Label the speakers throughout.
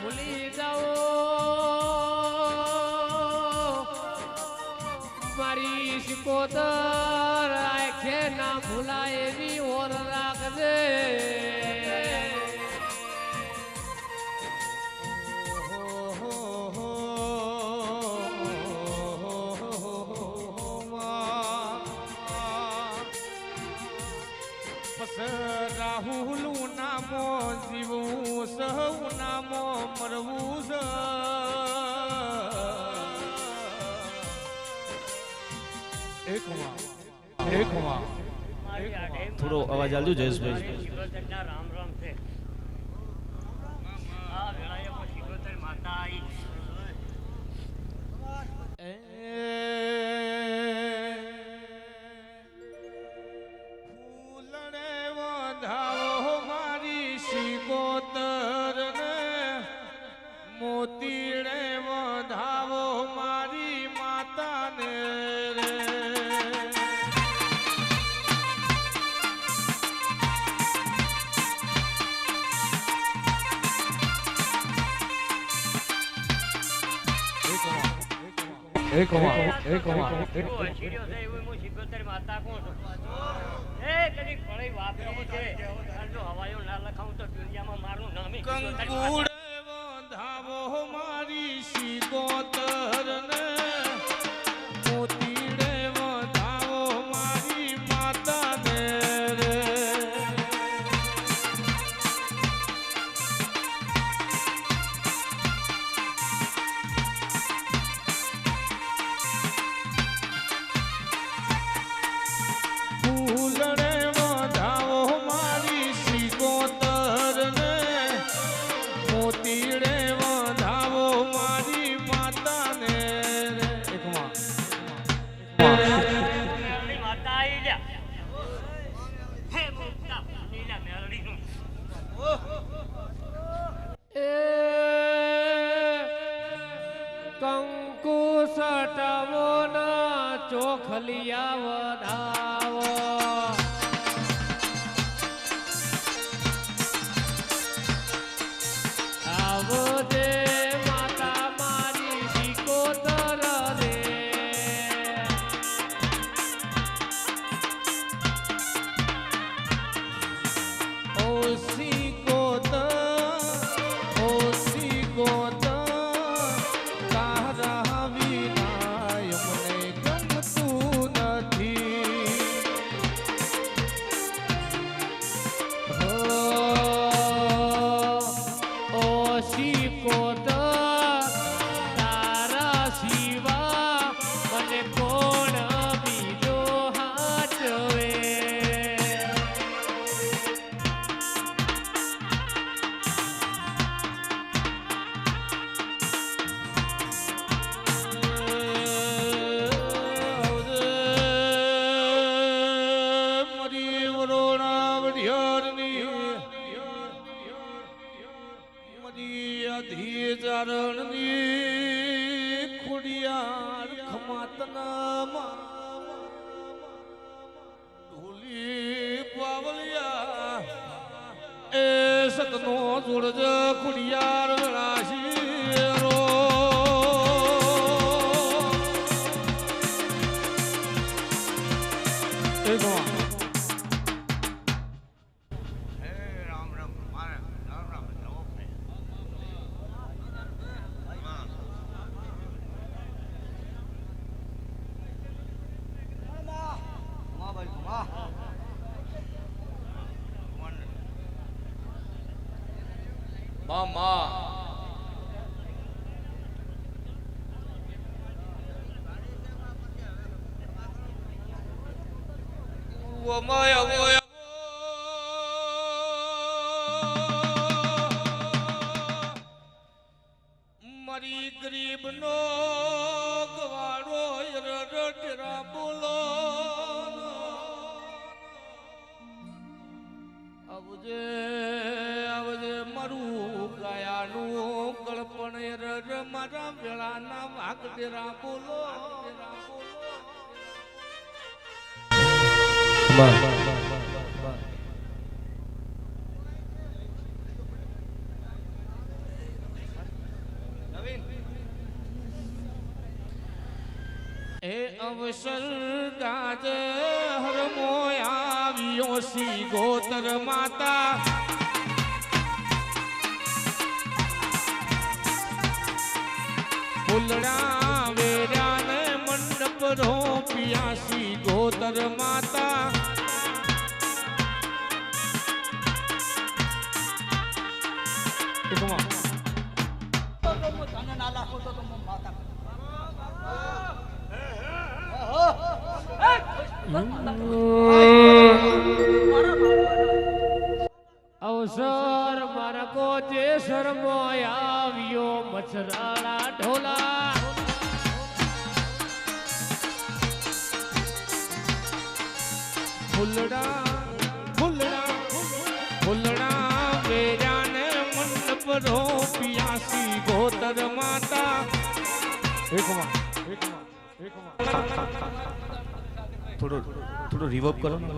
Speaker 1: ભૂલી જાઓ મારી શિકોતર આંખે ના ભૂલાય એવી ઓર રાખજે
Speaker 2: રાહુલ નામો જીવું સહુ નામો મરવું
Speaker 3: થોડો અવાજ આવજો જયેશભાઈ.
Speaker 4: રામ રામ છે. આ વેળાએ શિકોતર માતા આવી.
Speaker 2: ફૂલણે વધાવો મારી શિકોતર ને મોતીડે વધાવો મારી માતાને રે
Speaker 4: શિકોતર માતા કોણ એ કદી ફળી વાપરું છે જો હવાયો ના લખાવું તો દુનિયામાં મારું નામ
Speaker 2: કંકુડે વધાવો મારી શિકોતર ને મોતીડે વધાવો મારી માતાને રે ફૂલણે વધાવો મારી શિકોતર ને મોતીડે વધાવો મારી માતાને રે
Speaker 4: માતા આવી લ્યા હે મોટા નીલા મેલડીનું
Speaker 1: એ કંકુ સટાવો ના ચોખલિયા વધાવો આવજે માતા મારી શિકોતર રે
Speaker 2: ઓ શિકોતર તારા વિના મને ગમતું નથી
Speaker 1: ઓ શિકોતર તારા શિવા મને કોણ બીજો હાચવે
Speaker 2: મરી વરોણાવઢિયારની મરી અધી ચારણની ખુડિયાર ખમાતના ઢોલી પાવલિયા એ સતનો જોડજ ખુડિયાર રાશી રો
Speaker 3: મામા
Speaker 2: મારી ગરીબ નો ગવાડો રડરા બોલો આવજે આવજે મારું કાયાનું કળપણ મારા વેળાના વાગડેરા બોલો એ અવસર ગાજ હરમો આવ્યો સી ગોતર માતા ફૂલડા વેરાને મંડપ રોપિયા સી ગોતર માતા
Speaker 1: અવસર મારા કોચે શરમો આવ્યો મચ્છરાળા ઢોલા
Speaker 2: ફૂલડા ફૂલડા ફૂલડા વેરાને મંડપ રોપિયા સી ગોતર માતા
Speaker 3: થોડો રિવર્બ કરો ને.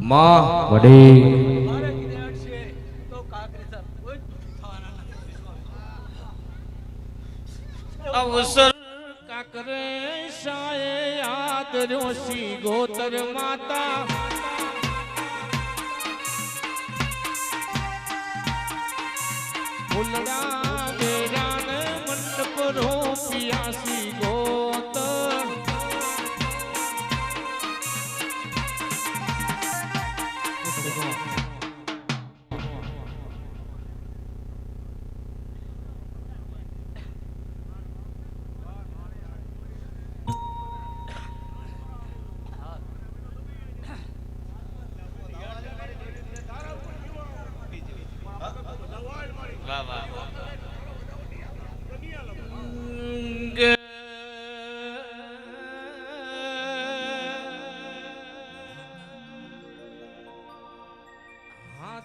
Speaker 2: માં અવસર કાકરે શાએ યાદ રોસી ગોતર માતા ફૂલડા વેરાને મંડપ રોપિયા સી ગોતર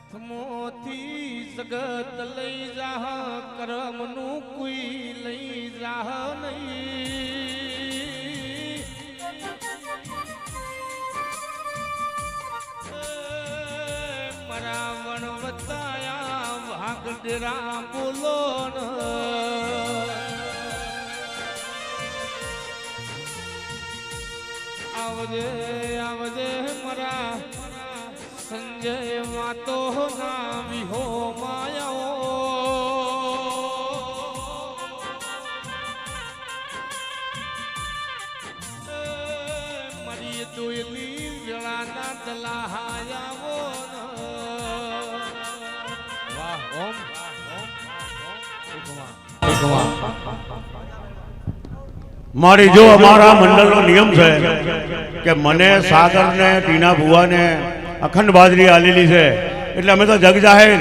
Speaker 2: હાથમોથી જગત લઈ જાહ કરમનું કોઈ લઈ જાહ નહીં મારા વણવતાયા વાગડરા બોલો ન આવજે આવજે મારા સંજય વાતો ના વિહો માયાઓ મારી દોયલી વેળાના દલાહાયાઓ વાહ ઓમ
Speaker 5: મારી જો અમારા મંડળનો નિયમ છે કે મને સાગરને ટીના ભુવાને અખંડ બાજરી આલેલી છે એટલે અમે તો જગ જાહેર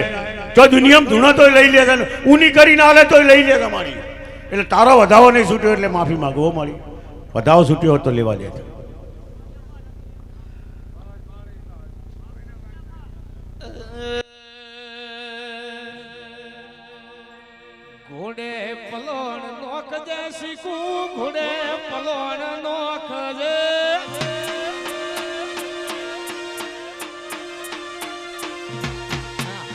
Speaker 5: તો દુનિયામાં ધૂણો તો લઈ લે છે ઊની કરીને આલે તો લઈ લે તમારી એટલે તારો વધાવો નહીં છૂટ્યો એટલે માફી માંગવો મારી વધાવો છૂટ્યો હોત તો લેવા દે
Speaker 2: ઘોડે પલોણ નોખ જે શીખું ઘોડે પલોણ નોખ જે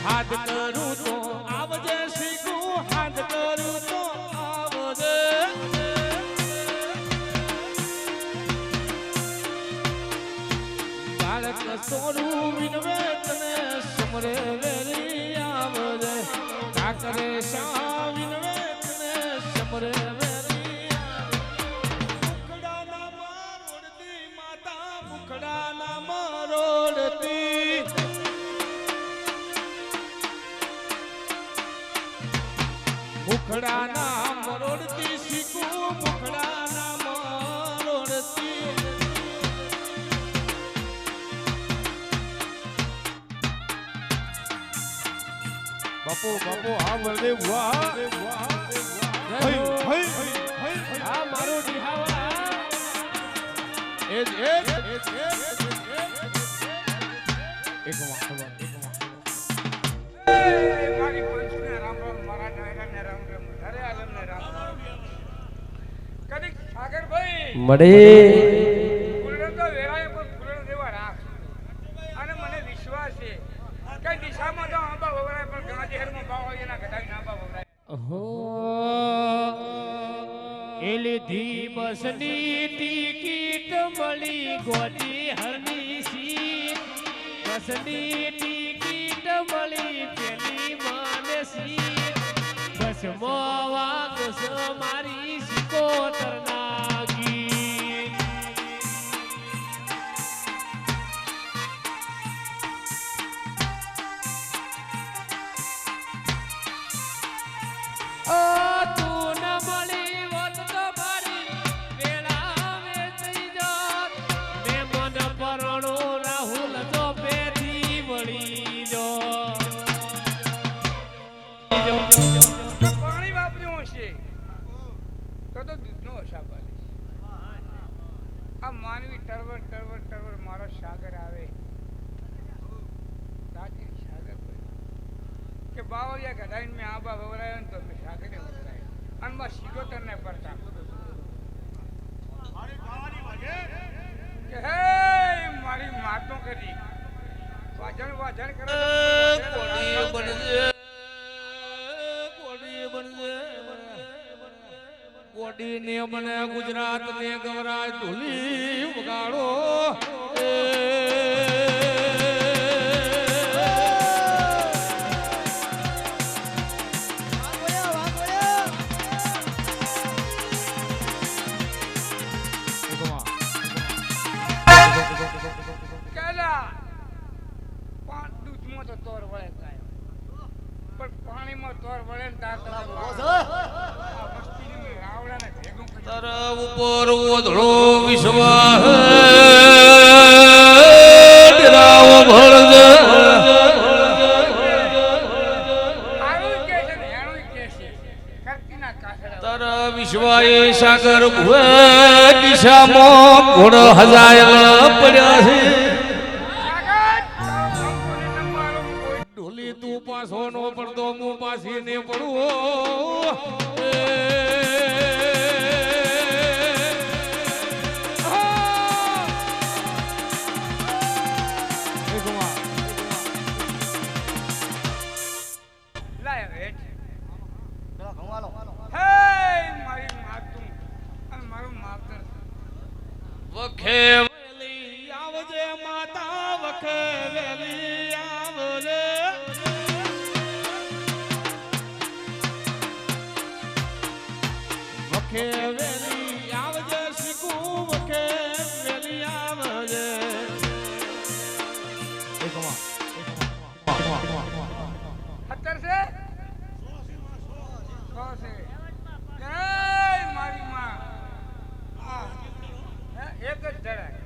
Speaker 2: હાથ કરું તો આવજે શીખું હાથ કરું તો આવજે બાળક સોરું વિનવે તને સમરે વેરી આવજે ઠાકરે શા વિનવે તને સમરે વેરી મુખડાના મરોડતી માતા મુખડાના મરોડતી મુખડાના મરોડતી શીખું મુખડાના મરોડતી
Speaker 1: બાપુ બાપુ આ બળદેવ વાહ આ મારો ડિહાવા
Speaker 2: એક
Speaker 6: મારી પંચને રામ રામ મારા નાયરાને રામ રામ હરે આલમને રામ રામ કદીક સાગરભાઈ
Speaker 1: મળે
Speaker 6: ફૂલણ તો વેરાય પણ ફૂલણ દેવા રાખ અને મને વિશ્વાસ છે કે દિશામાં તો આંબા વવરાય પણ ઘણા શહેરમાં ભાવ હોય એના ઘટાડીને આંબા વવરાય
Speaker 2: હો એ લીધી બસની ટિકિટ મળી ગોડી હરની સીટ બસની ટિકિટ મળી પેલી માને સીટ બસમાં વાગસ મારી સિકોતર ના ગીત ઓ તું ન મળી હોત તો મારી વેળા વેચી જોત મે મન પરણો રાહુલ તો પેથી વળી જો
Speaker 6: પાણી વાપર્યું હશે તો દૂધનો હસાબ આલે આ માનવી ટરવર ટરવર ટરવર મારો સાગર આવે સાચી સાગર કે બાવળિયા ગઢાઈને મેં આબા વવરાયો ને તો મેં સાગરે વવરાયો અને માં સિકોતર ને પડતા કે હે મારી માતો કરી વાજણ વાજણ કરે
Speaker 2: કોડી ને મને ગુજરાત ને ગવરાજ ઢોલી વગાડો
Speaker 6: કેલા દૂધમાં તો તોર વળે કાયમ પણ પાણીમાં તોર વળે ને તાર તમે મસ્તીની રાવડાને ભેગું કરી
Speaker 2: તરફ ઉપર ઓધળો વિશ્વાસ રાવ ભળજે
Speaker 6: આવું કે છે ને હેણું કે છે કરતીના કાસડા
Speaker 2: તર વિશ્વાએ સાગર ભુએ દિશામાં ઘોડ હજાયેલા પડ્યા છે ઢોલી તું પાછો નો પડતો હું પાછી ને પડું
Speaker 6: લાય વેટ હે મારી માતું અને મારું માવતર
Speaker 2: વખે વેલી આવજે માતા વખે વેલી આવજે વખે વેલી આવજે શીખું વખે વેલી આવજે
Speaker 6: અત્તર છે સો છે જય મારી માં આ હે એક જ ધડાય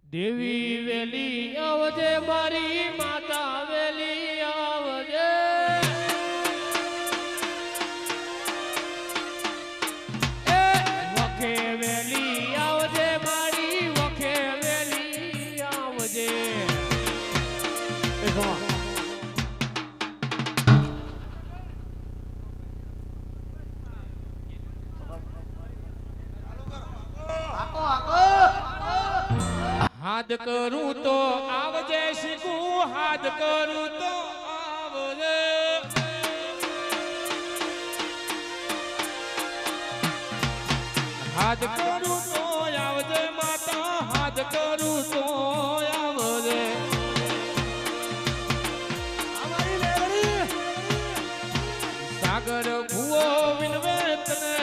Speaker 2: દેવી વેલી આવજે મારી માતા વેલી આવજે એ વખે વેલી આવજે મારી વખે વેલી આવજે હાથ કરું તો આવજે શીખું હાથ કરું તો આવજે હાથ કરું તો આવજે માતા હાથ કરું તો આવજે સાગર ભુવો વિનવે તને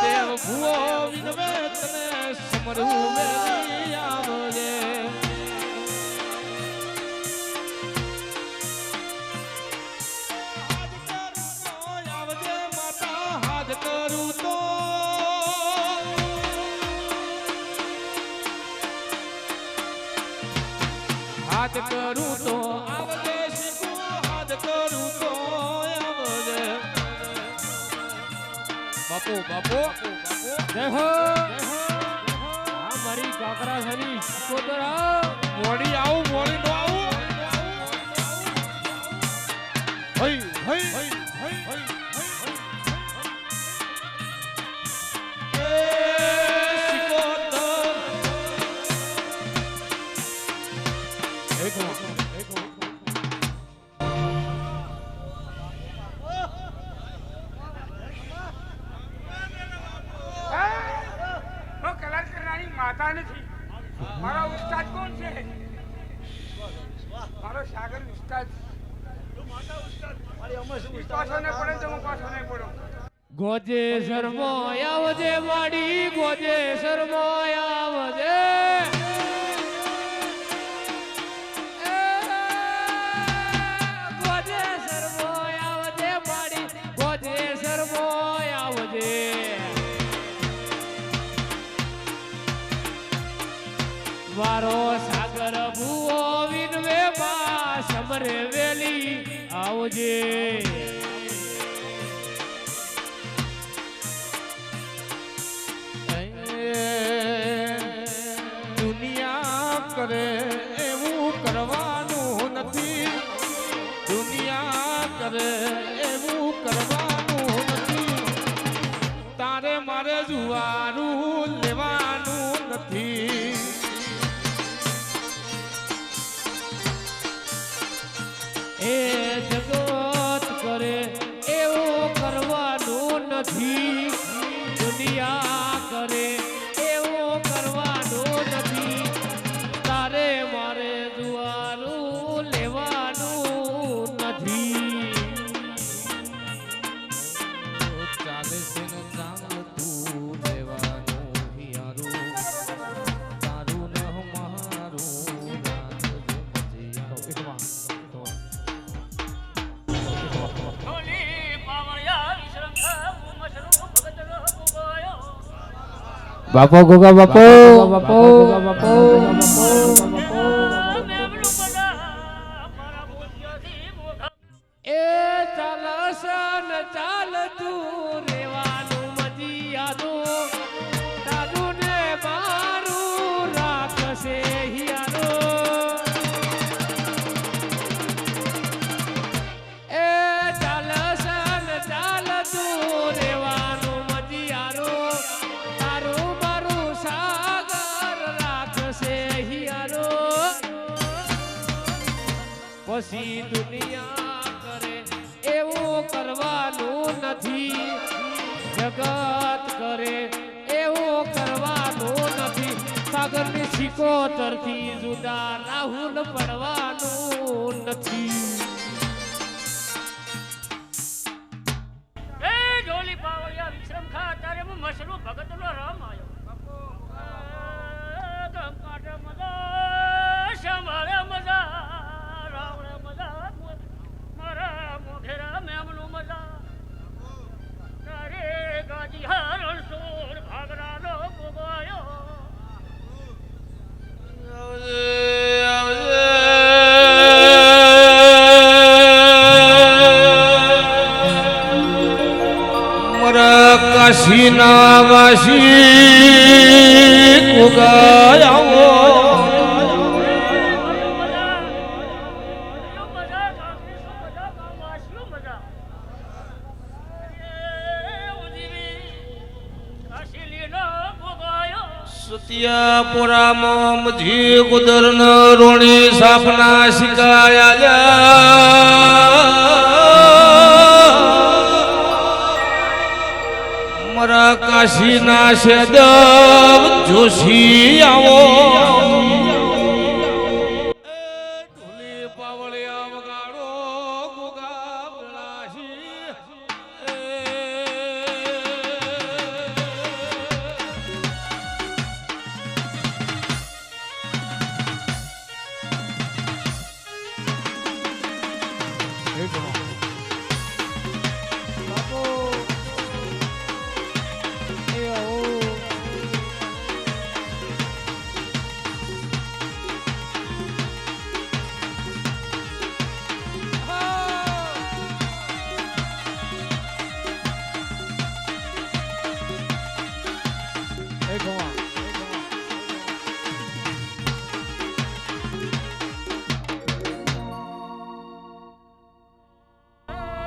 Speaker 2: દેવ ભુવો વિનવે તને સમરું વેલી આવજે આવજે માતા હાથ કરું તો હાથ કરું તો આવજે શીખું હાથ કરું તો આવજે બાપુ બાપુ જય હો આ મારી કાકરા સની કોતરા મોડી આવું મોડી નો આવું હઈ હઈ હઈ હઈ હઈ સિકોતર એક
Speaker 6: ગાતા નથી. મારા ઉસ્તાદ કોણ છે? મારો સાગર ઉસ્તાદ. પાછો નહીં પડે તો હું પાછો નહીં પડું.
Speaker 2: ગોજે શર્મો આવજે માડી ગોજે શર્મો આવજે ગોજે શર્મો આવજે માડી ગોજે શર્મો આવજે મારો સાગર ભૂવો વિનવે માં સમરે વેલી આવજે દુનિયા કરે એવું કરવાનું નથી દુનિયા કરે એવું કરવાનું નથી તારે મારે જુવાનું લેવાનું નથી એ જગત કરે એવું કરવાનું નથી દુનિયા કરે એવું કરવાનું નથી તારે મારે જુવાનું લેવાનું નથી ચાલે છે ને ચાલતું લેવાનું હિયારું તારું ને મારું
Speaker 4: ઢોલી પાવળિયા વિશ્રંખા મશરૂ ભગતનો ભૂગોયો
Speaker 2: બાપો ગોગા બાપો બાપો બાપો
Speaker 4: મેમલું બધા મારા મોતિયાથી મોઘા
Speaker 2: એ ચાલસન ચાલ તું રેવાનું મજીયાનું તારું ને મારું રાખશે હિયારો એ ચાલસન ચાલ તું રેવાનું મજીયારું તારું મારું સાગર રાખશે હિયારો પછી દુનિયા કરે એવું કરવાનું નથી જગત કરે એવું કરવાનું નથી સાગરની સિકોતરથી જુદા રાહુલ પડવાનું નથી
Speaker 4: એ ઢોલી પાવળિયા વિશ્રંખા તારે હું મશરૂ ભગતનો રામ આવ્યો ગંકાટ મજા શમરે મજા રાવણે મજા મારા મોઘેરા મેમનું મજા તારે ગાજી હરણ સોર ભાગરાનો ગોગોયો
Speaker 2: કાશીના વાસી ઉગાયાવો સતિયાપુરામાં મધી કુદરન રોણી સાપના શિકાયા મારા કાશીના સેદવ જોશી આવો ઢોલી પાવળિયા વગાડો ગોગા બળાશી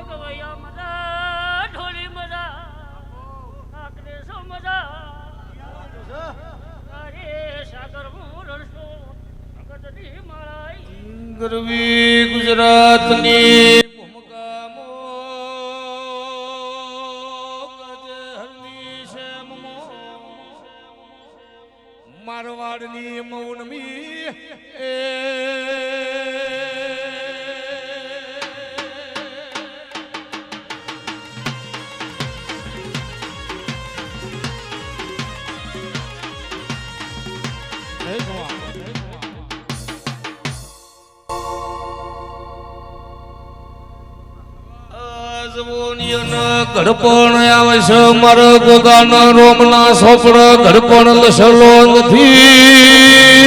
Speaker 4: ગવૈયા મજા ઢોલી મજા આકડેસો મજા અરે સાગર હું રણસો ભગતની માળાઈ
Speaker 2: ગરવી ગુજરાતની ભૂમકામો ગજહરની શેમમો
Speaker 1: મારવાડની મૌનમી એ
Speaker 2: ઘડપણ આવે છે મારા ગોગાના રોમના સોપડા ઘડપણ લસલો નથી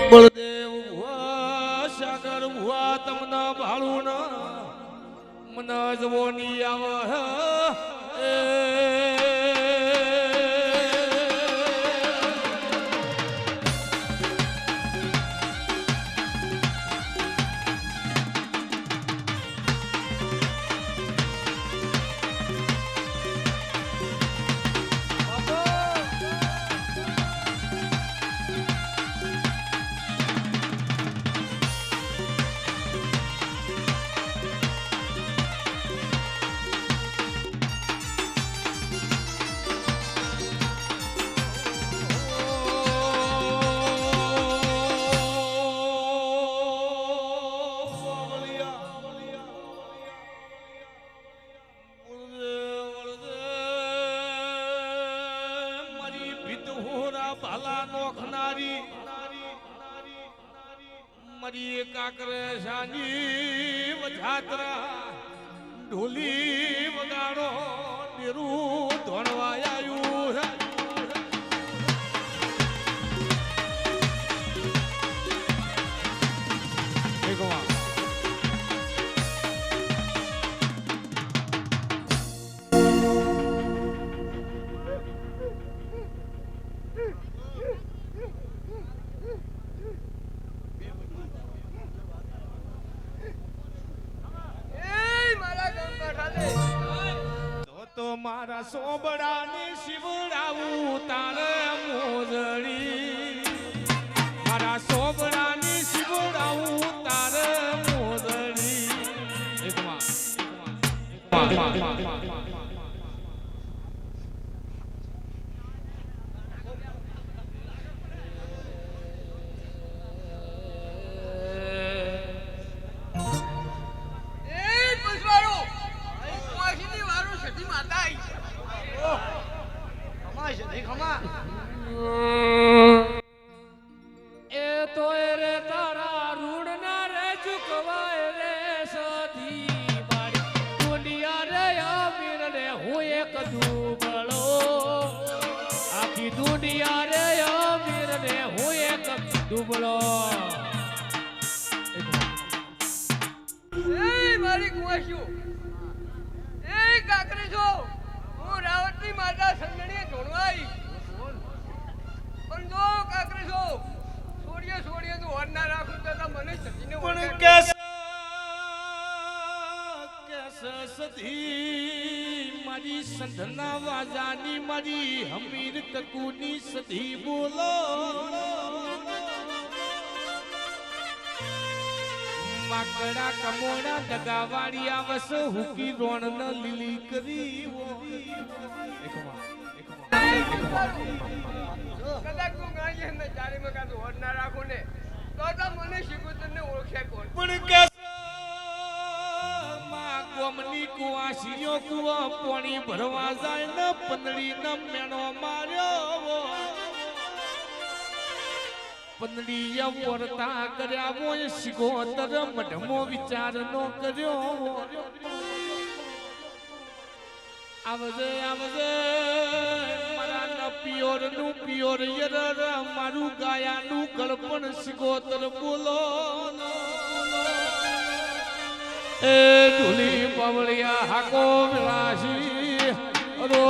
Speaker 2: બળદેવ ભુવા સાગર ભુવા તમને ભાળું ના મને જવોની આવે ભાલા નોખનારી મરી કાકરે શાની વજાતરા ઢોલી વગાડો ડેરું ધોણવાયું મારા સોબડાને શિવડાવું તારે મોજડી મારા સોબડાને શિવડાવું તારે મોજડી એ તો રે તારા રૂડ ના રે ચુકવાય રે સધી મારી દુનિયા રે અમીર રે હું એક દુબળો આખી દુનિયા રે અમીર રે હું એક દુબળો
Speaker 6: એ મારી કુવાશ્યું એ કાકરી છો હું રાવતની માતા સંગણીએ જોડવાઈ પણ જો કાકરી છો છોડીએ તો હોર ના રાખું તો મને સતીને
Speaker 1: પણ કેસે સધી મારી સંધના વાજાની મારી હમીર કકુની સધી બોલો માકડા કમોડા દગાવાળી આવસ હુકી રોણ ન લીલી કરી
Speaker 6: કદાચ તું ગાય ને ચારે માં કાતો હોર ના રાખું ને તો મને શીખું તને ઓળખ્યા કોણ
Speaker 1: પણ કે માં ગોમની કુવાસીઓ કુવા પાણી ભરવા જાય ને પંદડી ન મેણો માર્યો પંદડી વર્તા કર્યા હોય શિગોતર મઢમો વિચાર નો કર્યો આવજે મારા ન પિયોર નું પિયોર યર મારું ગાયાનું ગળપણ શિગોતર બોલો એ ઢોલી પવળિયા હાકો વિલાસી રો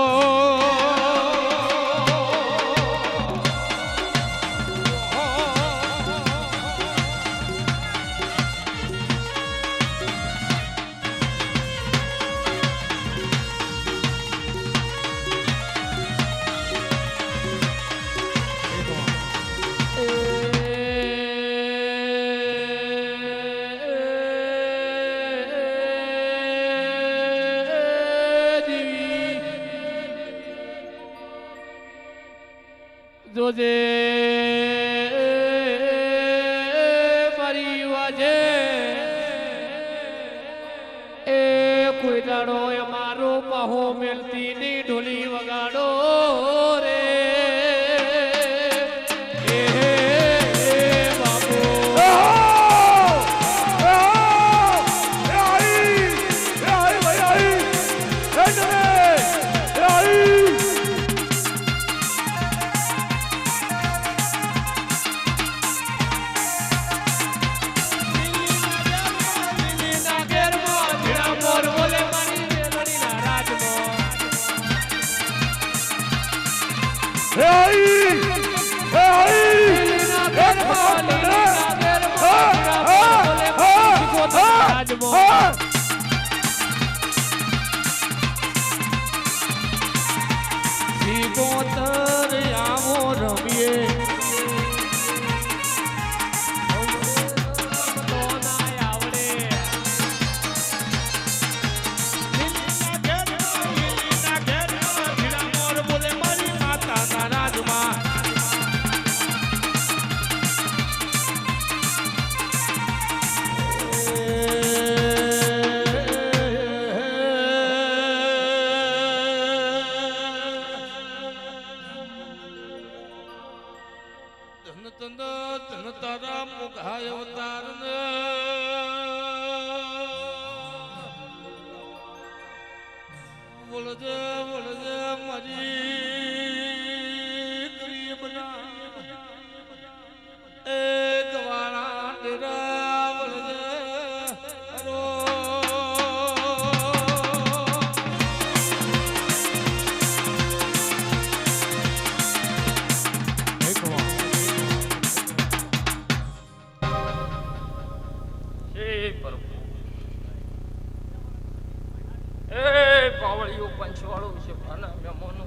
Speaker 2: જોજે મારી વાજે એ કોઈ દાડો એ મારો પાહો મેલતી ની ઢોલી વગાડો રે તારા મુખાય અવતાર બોલજે બોલજે મારી ગરીબના એ ગવાળા ડેરા બોલજે રો
Speaker 6: પંચવાળું છે ભાના મેમોનો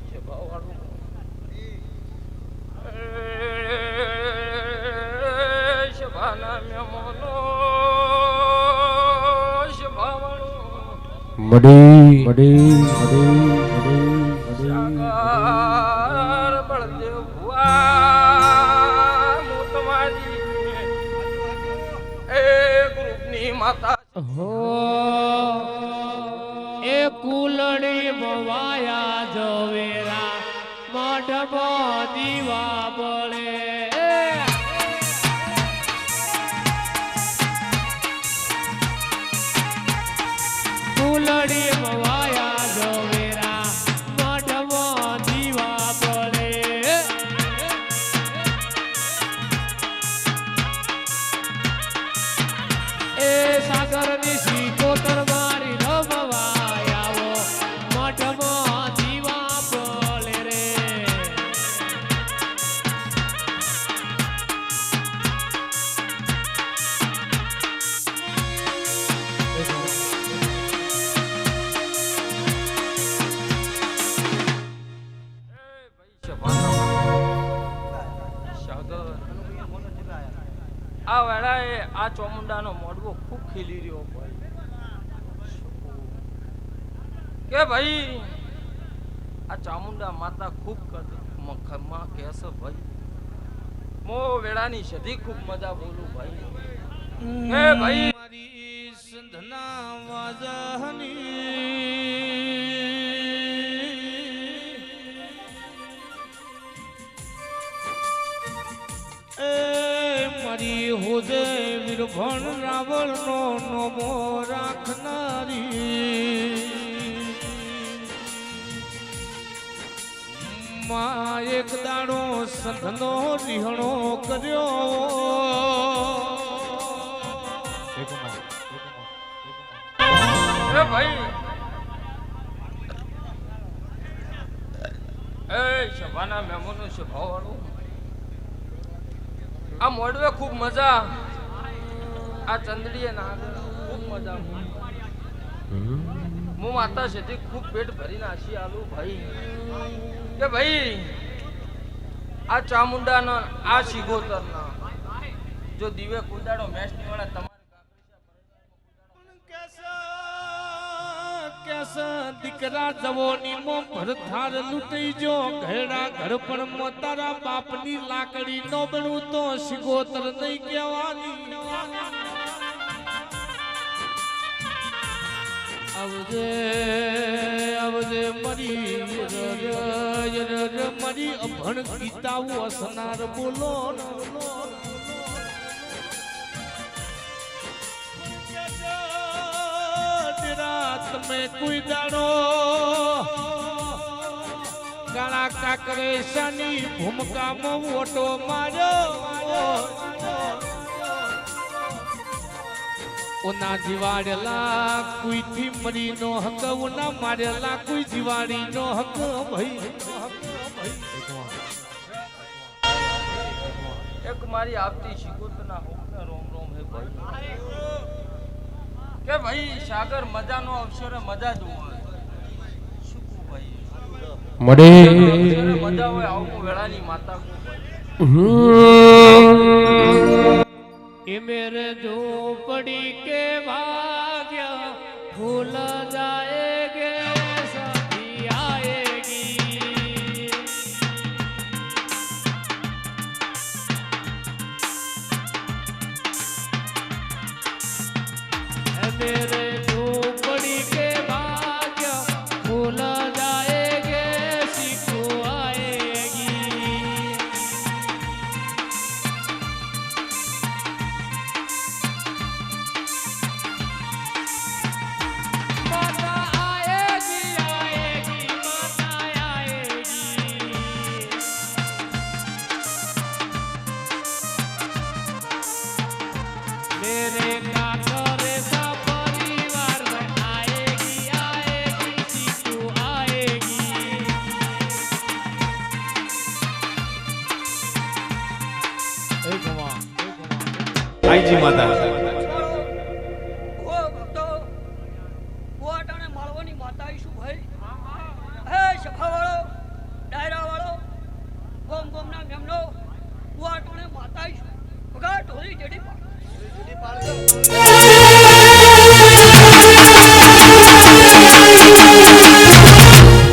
Speaker 6: છે ભાવવાળું છે ભાના મેમોનો છે ભાવવાળું
Speaker 2: મડી
Speaker 6: સાગર બળદેવ ભુવા હું તમારી એ ગ્રુપની માતા
Speaker 2: એ કુલડી ભવાયા જવેરા મઢમાં દીવા બળે કુલડી ભવાયા જવેરા મઢમાં દીવા બળે એ સાગરની સિકોતર મારી રમવાયાવો મઠમાં દીવા બોલે રે
Speaker 6: આ વેળાએ આ ચોમુંડાનો મોડવો ખૂબ ખીલી રહ્યો કે ભાઈ આ ચામુંડા માતા ખૂબ માં કેસ ભાઈ મો વેળાની સધી ખૂબ મજા બોલું ભાઈ કે ભાઈ
Speaker 1: મારી સંધના વાજાની એ મારી હોજે વીરભણ રાવણનો નમો રાખનારી માં એક દાડો સંધનો રિહણો કર્યો
Speaker 6: એ ભાઈ એ સભાના મહેમાનો છે ભાવવાળું આ મોડવે ખૂબ મજા આ ચંદડીએ ના ખૂબ મજા હું માતા સુધી ખૂબ પેટ ભરીને આશી આલું ભાઈ કે ભાઈ આ ચામુંડાના આ શિગોતરના જો દિવે કુદાડો મેચ નિવાળા તમારે
Speaker 1: કેસ બસ દીકરા જવોની મો ભરથાર લૂંટાઈ જો ઘેડા ઘડપણ મો તારા બાપની લાકડી નો બનવું તો સિગોતર નહીં કહેવાની આવજે આવજે મરી મરી અભણ ગીતાઓ અસનાર બોલો તમે કોઈ દાડો કાળા કાકરેશાની ભૂમકામાં ઓટો માર્યો ઓના જીવાડેલા કોઈથી મરી નો હક ઓના મારેલા કોઈ જીવાડી નો હક ભાઈ
Speaker 6: એક મારી આપતી શિકોતના હોકને રોમ રોમ હે ભાઈ કે ભાઈ સાગર મજાનો અવસર મજા જોવે શું કહું ભાઈ
Speaker 2: મડે
Speaker 6: મજા હોય આવું વેળાની માતા
Speaker 2: એ મેરે ઝોપડી કે ભાગ્યા ફૂલ જાએગે સખી આएगी मेरे झोपड़ी के भाग्य फूल जाएंगे सीखो आएगी माता आएगी आएगी माता आएगी मेरे काकरे सा परिवार में आएगी आएगी सीखू आएगी
Speaker 3: આઈજી માતા
Speaker 6: ઓ ભક્તો ઓ અટાણે માળવાની માતા ઈશું ભાઈ હે સફાવાળો ડાયરાવાળો ગોમ ગોમના મેમનો ઓ અટાણે માતા ઈશું વગા ઢોલી જેડી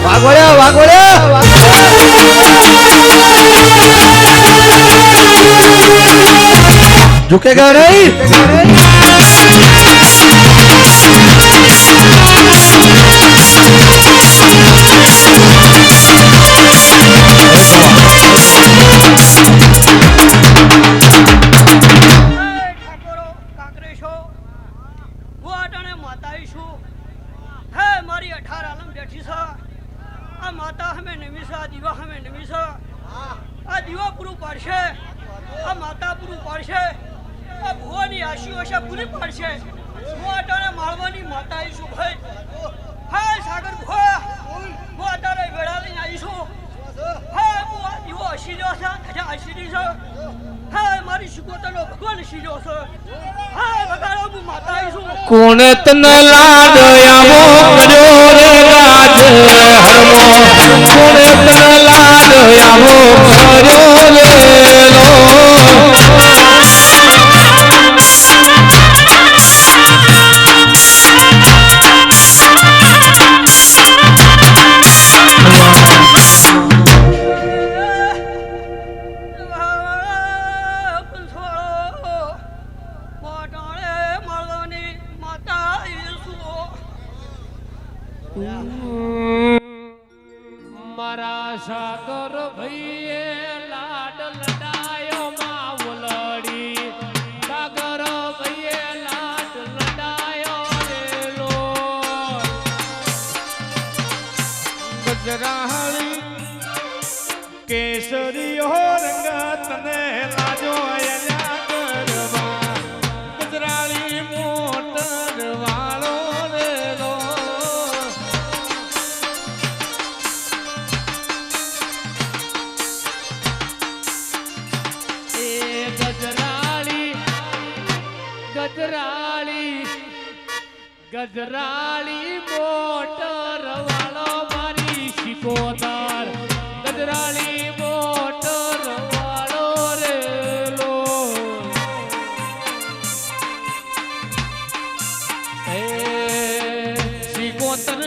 Speaker 3: વાગોળ્યા વાગોળ્યા ઝુકેગા નહીં
Speaker 6: ઠાકોરો કાકરેશો ઓ અટાણે માતા ઈશું હે મારી 18 આલમ બેઠી છે આ માતા હમે નમીસા દીવા હમે નમીસા આ દીવા પૂરું પાડશે આ માતા પૂરું પાડશે આ ભુવાની આશીઓ છે પૂરી પાડશે હું અટાણે માળવાની માતા આવીશું ભાઈ હા સાગર ભુવા હું અટાણે વેળા લઈને આવીશું હા હું આ દીવો હસીલ્યો છે ધજા હસીલી છે હા મારી શિકોતરનો ભગવાન હસીલ્યો છે હા વગાડો હું માતા આવીશું
Speaker 2: કોણ તને લાડયામો કર્યો રે રાજ હરમો કોણ તને લાડયામો કર્યો રે લો મારા સાગર ભઈએ લાડ લડાયો માવલડી સાગર ભઈએ લાડ લડાયો રેલો
Speaker 1: ગજરાહળી કેસરીઓ રંગ તને લાજો અયલા કરવા ગજરાળી મોટર વાળો રેલો
Speaker 2: એ ગજરાળી ગજરાળી ગજરાળી મોટર વાળો મારી શિકોતર ગજરાળી મોટર વાળો રેલો
Speaker 1: એ શ્રીકોતર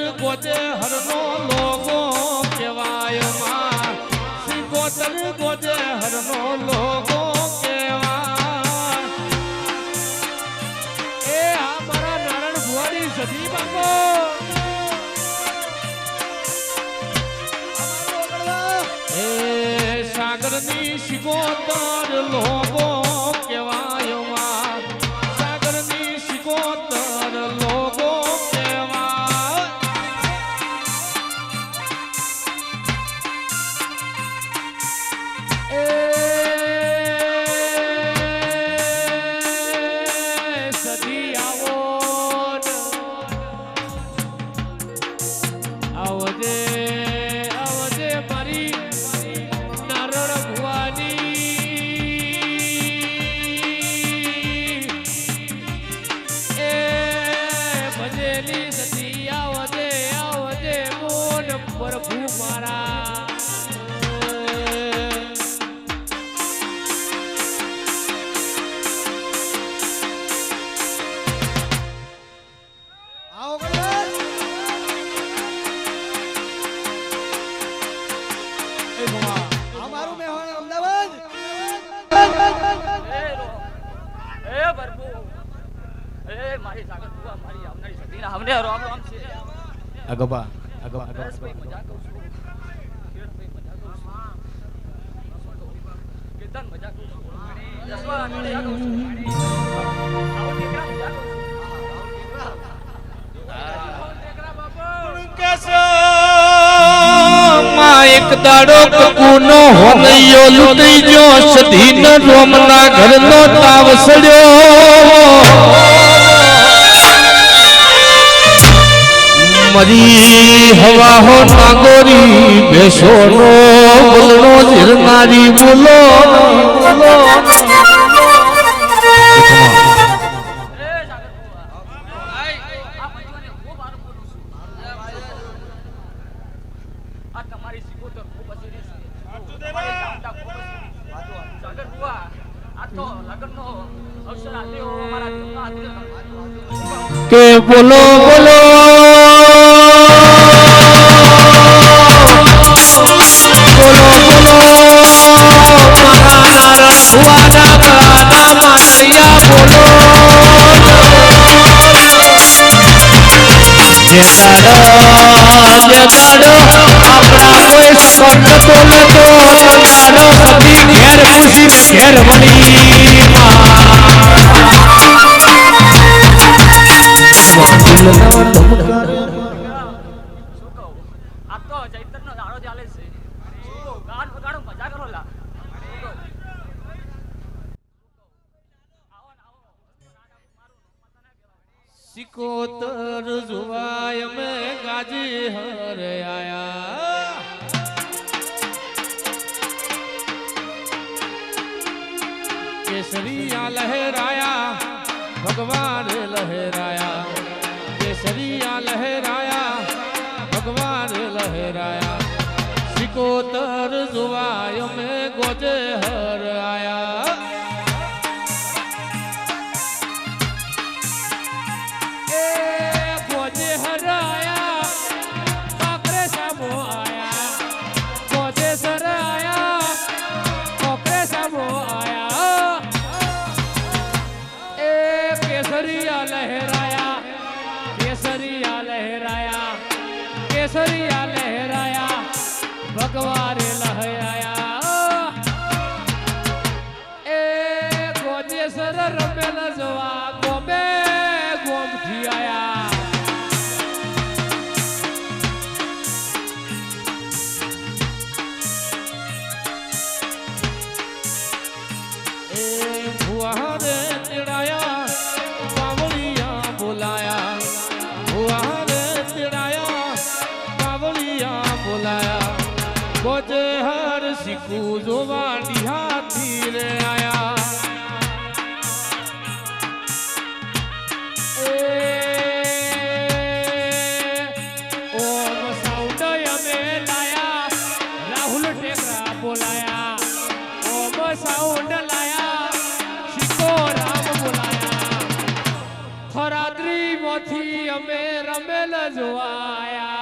Speaker 1: સાગરની શિકોતર લોગો કહેવાય માં સાગરની શિકોતર લોગો કહેવાય
Speaker 2: સદી આવો આવજે આવજે મારી નારણ ભુવાની એ ભજેલી સદી આવજે આવજે મોન પ્રભુ મારા
Speaker 4: એ બરબુ એ મારી સાગર તું મારી આવનારી સદીના હમને રોમ રોમ છે
Speaker 3: આગપા
Speaker 4: બસ ભાઈ મજા કરું છું કેર ભાઈ મજા કરું છું કેતન મજા કરું છું જસવા મજા કરું છું આવો દીકરા મજા કરું છું
Speaker 1: માં એક દાડો કુનો હોનૈયો લૂટી જો સધીન રોમના ઘરનો તાવ સડ્યો મરી હવા હો નાગોરી બેસોનો બોલનો જીરનારી બોલો
Speaker 4: તમારી સિકોતર ખૂબ અસીરી છે તમારી ચામડા ખૂબ અસીરી સાગર બુઆ આ તો લગ્નનો અવસર આપ્યો અમારા જીવનમાં આદિત્ય
Speaker 1: કે બોલો બોલો
Speaker 4: શું કહું આ તો ચૈતનનો દાડો ચાલે છે શું કહું ગાન વગાડો મજા કરો લા શું કહું? આવો ને આવો
Speaker 1: સિકોતર જુવાય અમે ગાજી હર આયા કેસરિયા લહેરાયા ભગવાન લહેરાયા કેસરિયા લહેરાયા ભગવાન લહેરાયા સિકોતર જુવાય અમે ગોજે હર આયા
Speaker 2: ગોજે હરાયા કાકરે સામો આયા ગોજે સરાયા કોકરે સામો આયા એ કેસરિયા લહેરાયા કેસરિયા લહેરાયા કેસરિયા લહેરાયા ભગવાન લહેરાયા એ ગોજે સર રમેલ જવા ગોમે ગોમથી આયા
Speaker 1: એ ભુવારે તેડાયા બાવળિયા બોલાયા ભુવારે તેડાયા બાવળિયા બોલાયા ગોજે હર સિકુ જોવા નિહાથી રે આયા
Speaker 2: ઓમ સાઉન્ડ અમે લાયા રાહુલ ટેકરા બોલાયા ઓમ સાઉન્ડ લાયા શિકો રામ બોલાયા ખરાત્રી માંથી અમે રમેલ જોવાયા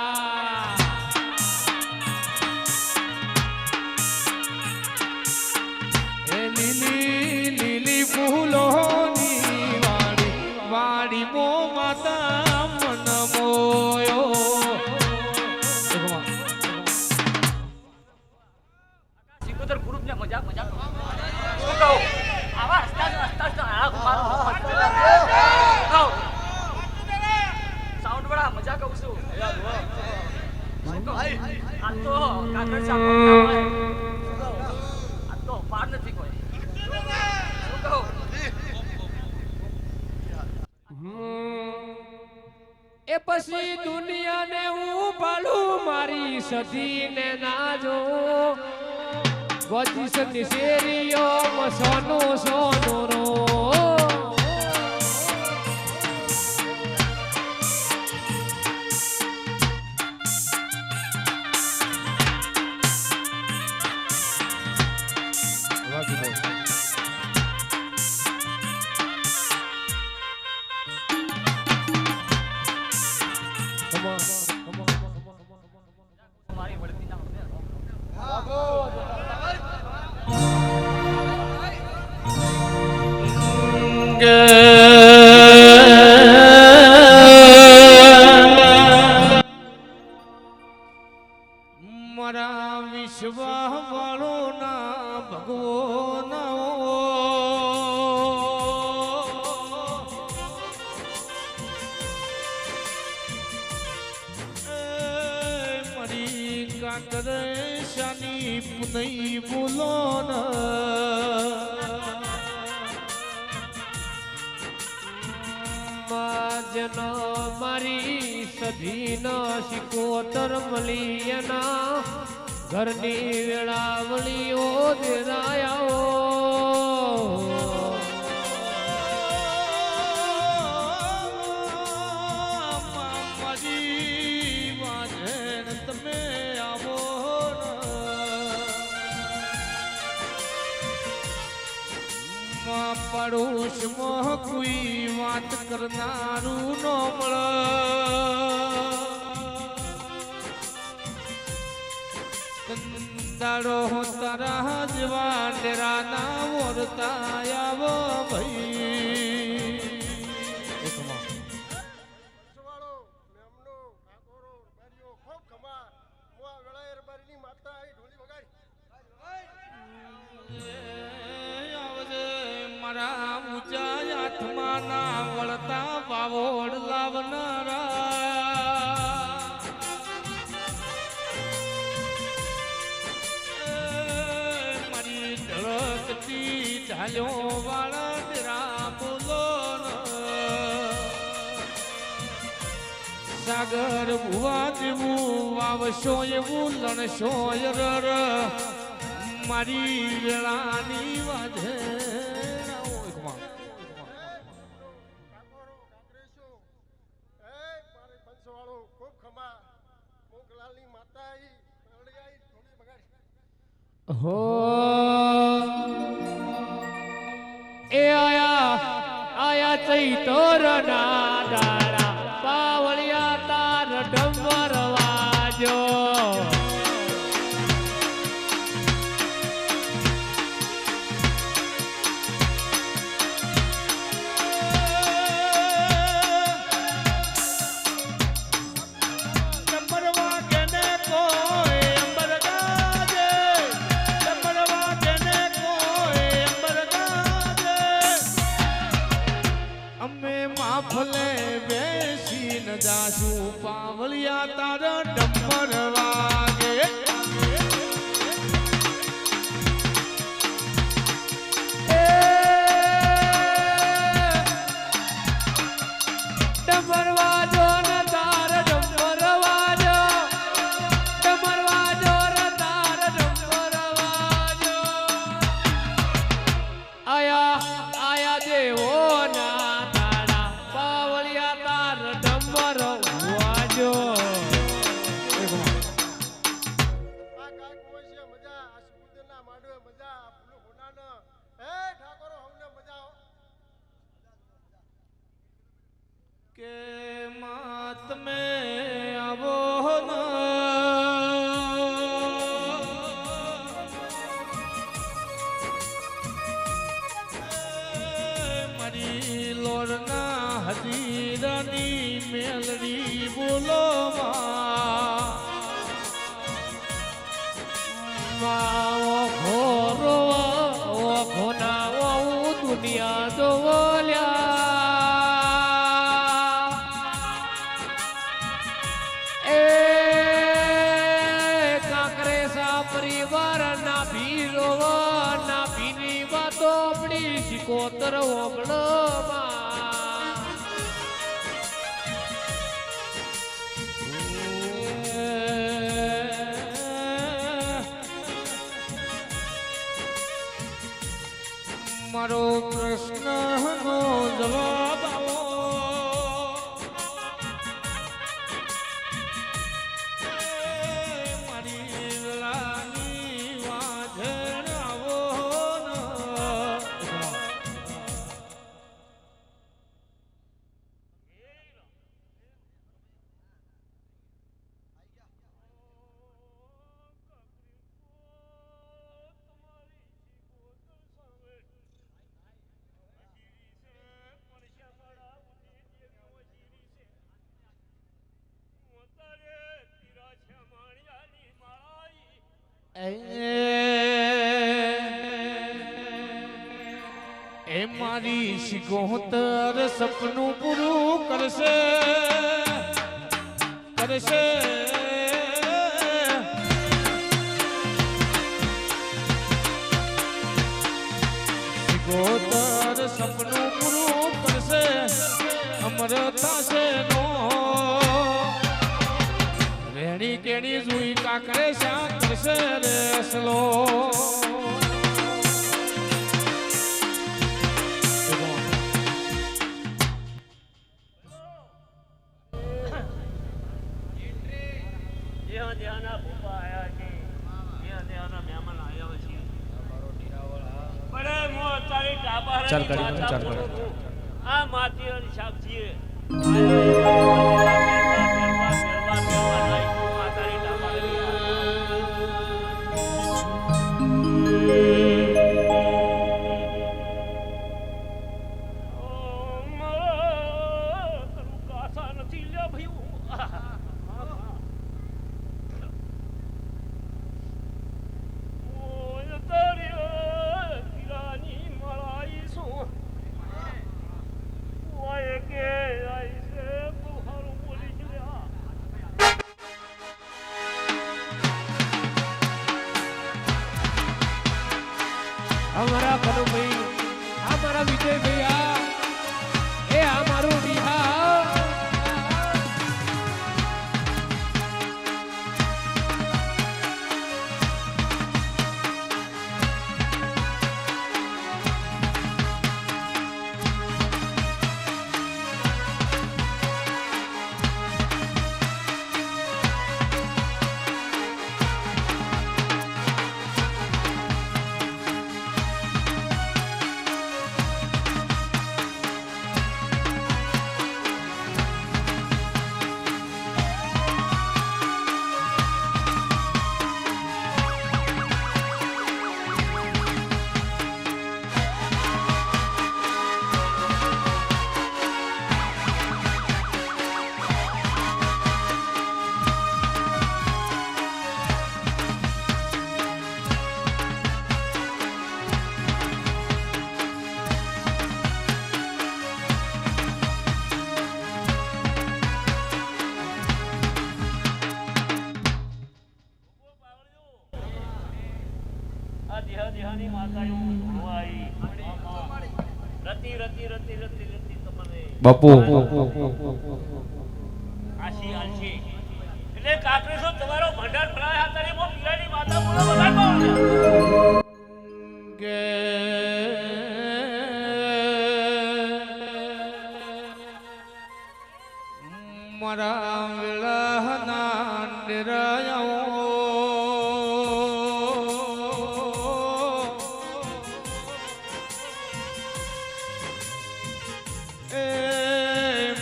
Speaker 4: આ તો કાગળ સાંભળતા હોય આ તો પાર નથી કોઈ શું કહું
Speaker 2: એ પછી દુનિયાને હું પાડું મારી સધીને ના જો વજીસની શેરીઓ સોનો સોનો રો
Speaker 4: મારી વળતી ના
Speaker 1: મારા વિશ્વા વાળો ના ભગવાન મારી કાકર શાની પુનઈ બોલો
Speaker 2: જનો મારી સધીના શિકોતર મલિયના ઘરની વેળાવળીઓ દેરાયાઓ
Speaker 1: મારી વાજણ તમે આવો પડોશમાં કોઈ વાત કરનારું ન મળે કંદાડો તારા જેવા ડેરાના વરતા આવો ભાઈ
Speaker 7: વાળો મેમનો કાકોરો બારીઓ ખૂબ ખમા મુઆ વેળાયર બારીની માતા આઈ ઢોલી વગાડી
Speaker 1: મારા ઊંચા હાથમાં ના વળતા વાવોડ લાવનારા મારી ઢળકતી ઢાલ્યો વાળા ડેરા બોલો સાગર ભુવા જેવું વાવશો એવું લણશો રર મારી વેળાની વાજે
Speaker 7: કાકોરો કાકરેશો એ મારી પંચવાળો ખૂબ ખમા મોગલાલની માતા આઈ વેળાઈ ઢોલી વગાડી
Speaker 2: હો એ આયા ચૈતર ના દાડા પાવળિયા તાર ડમર વાજો
Speaker 1: ભલે બેસીને જાશું પાવળિયા તારા ડમર વાગે
Speaker 2: ડમર વાજો ને તાર ડમર વાજો ડમર વાજો ને તાર ડમર વાજો આયા દેવો ના
Speaker 7: આ કાક હોય છે મજા આ સુબુદના માંડવે મજા આ ફૂલો હોનાના એ ઠાકોરો હમને મજા
Speaker 1: કે માં તમે આવો મારી લોરના હજીરાની મેલડી બોલો
Speaker 2: દુનિયા જોવલ્યા એ પરિવાર ના ભીરો ના ભીની વાતો આપણી સિકોતર ઓગળમાં
Speaker 1: મારો પ્રશ્નનો જવાબ આવો મારી લાની વાંધણ આવો એ મારી સિકોતર સપનું પૂરું કરશે કરશે સિકોતર સપનું પૂરું કરશે અમર થશે નો રેણી કેણી જોઈ કાકરે શા કરશે રે અસલો
Speaker 3: ચાલ કરી ચાલ કરી
Speaker 4: આ માતી અને શાકજી
Speaker 2: અમારા કનુભાઈ અમારા વિજય ભૈયા એ અમારું બિહાર
Speaker 4: દેહાની માતાઓ ધોવાઈ રતી રતી રતી રતી રતી તમને
Speaker 3: બાપુ
Speaker 4: આશી આલશી એટલે કાકરેશો તમારો ભંડાર ભરાય હાથે મો પીરાની માતા બોલો બગાડો
Speaker 1: કે મારા વિલહના નિરાયો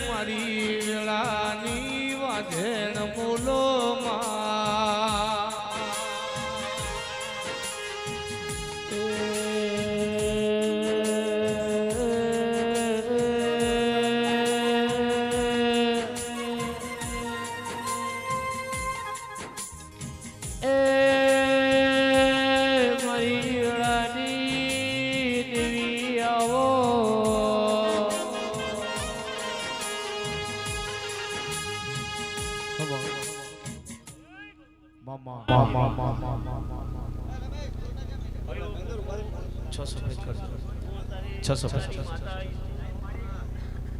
Speaker 1: મારી વેળાની વાધેણ મૂલોમાં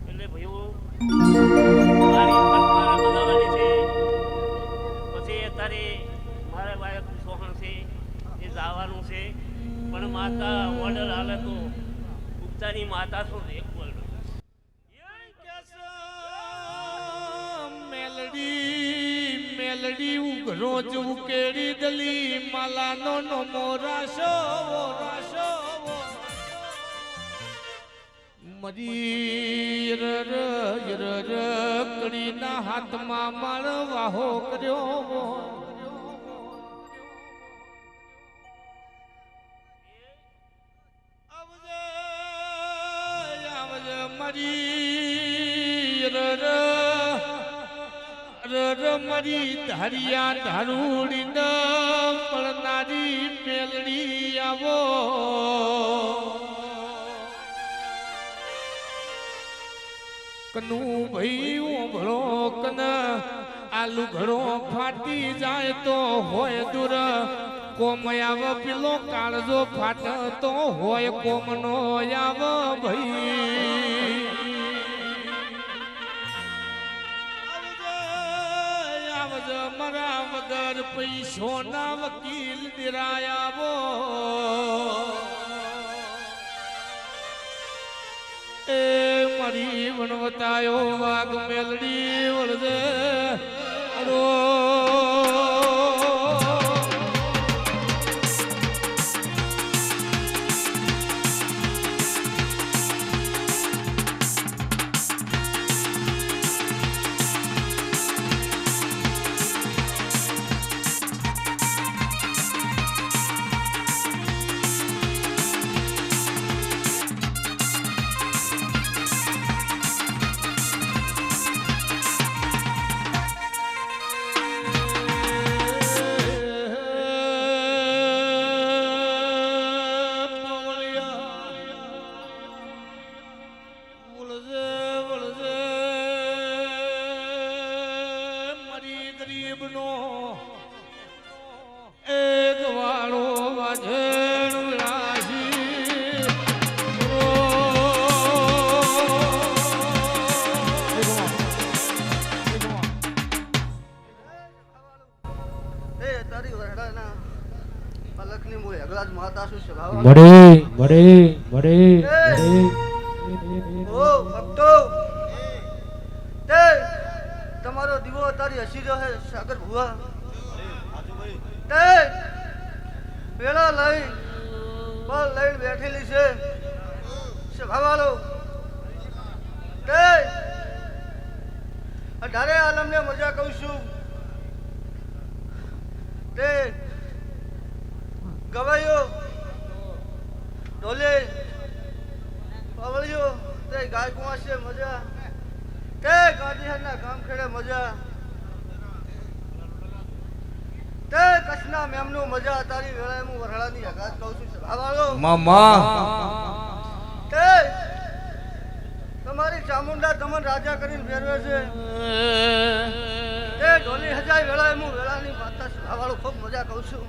Speaker 3: એટલે ભાઈઓ મારી મારા બોલાવવાની છે પછી અત્યારે મારા બાળકનું સોહણ છે એ જવાનું છે પણ માતા ઓર્ડર હાલે તો ગુપ્તાની માતા શું એક વર્ડ
Speaker 1: મેલડી ઉઘરો જ ઉકેડી દલી માલાનો નમો રાશો રાશો મરી કડીના હાથમાં માળ વાહો કર્યો આવજે મરી મરી ધારિયા ધારુડી ન મળનારી મેલડી આવો કનુ ભાઈ ઓભળો કન આલુ ઘડો ફાટી જાય તો હોય દૂર કોમયાવ પેલો કાળજો ફાટતો હોય કોમનો આવ ભાઈ આવજ મારા વગર પૈસો ના વકીલ નિરાયાવો એ મારી વણવતાયો વાઘ મેલડી વળજે રો
Speaker 6: તમારો દીવો તારી હસી રહ્યો છે સાગર ભુવા તે પેલા લઈ બળ લઈને બેઠેલી છે સભાવાળો તે અઢારે આલમને મજા કહું છું તે ગવાયો ઢોલે પાવળિયો તે ગાય કુંવા છે મજા તે ગાંધીહરના ગામ ખેડે મજા તે કચ્છના મેમનું મજા તારી વેળાએ હું વરહાળાની હગાત કહું છું સભાવાળો
Speaker 1: મામા
Speaker 6: તે તમારી ચામુંડા તમને રાજા કરીને ફેરવે છે તે ઢોલી હજાય વેળાએ હું વેળાની માતા સભાવાળો ખૂબ મજા કહું છું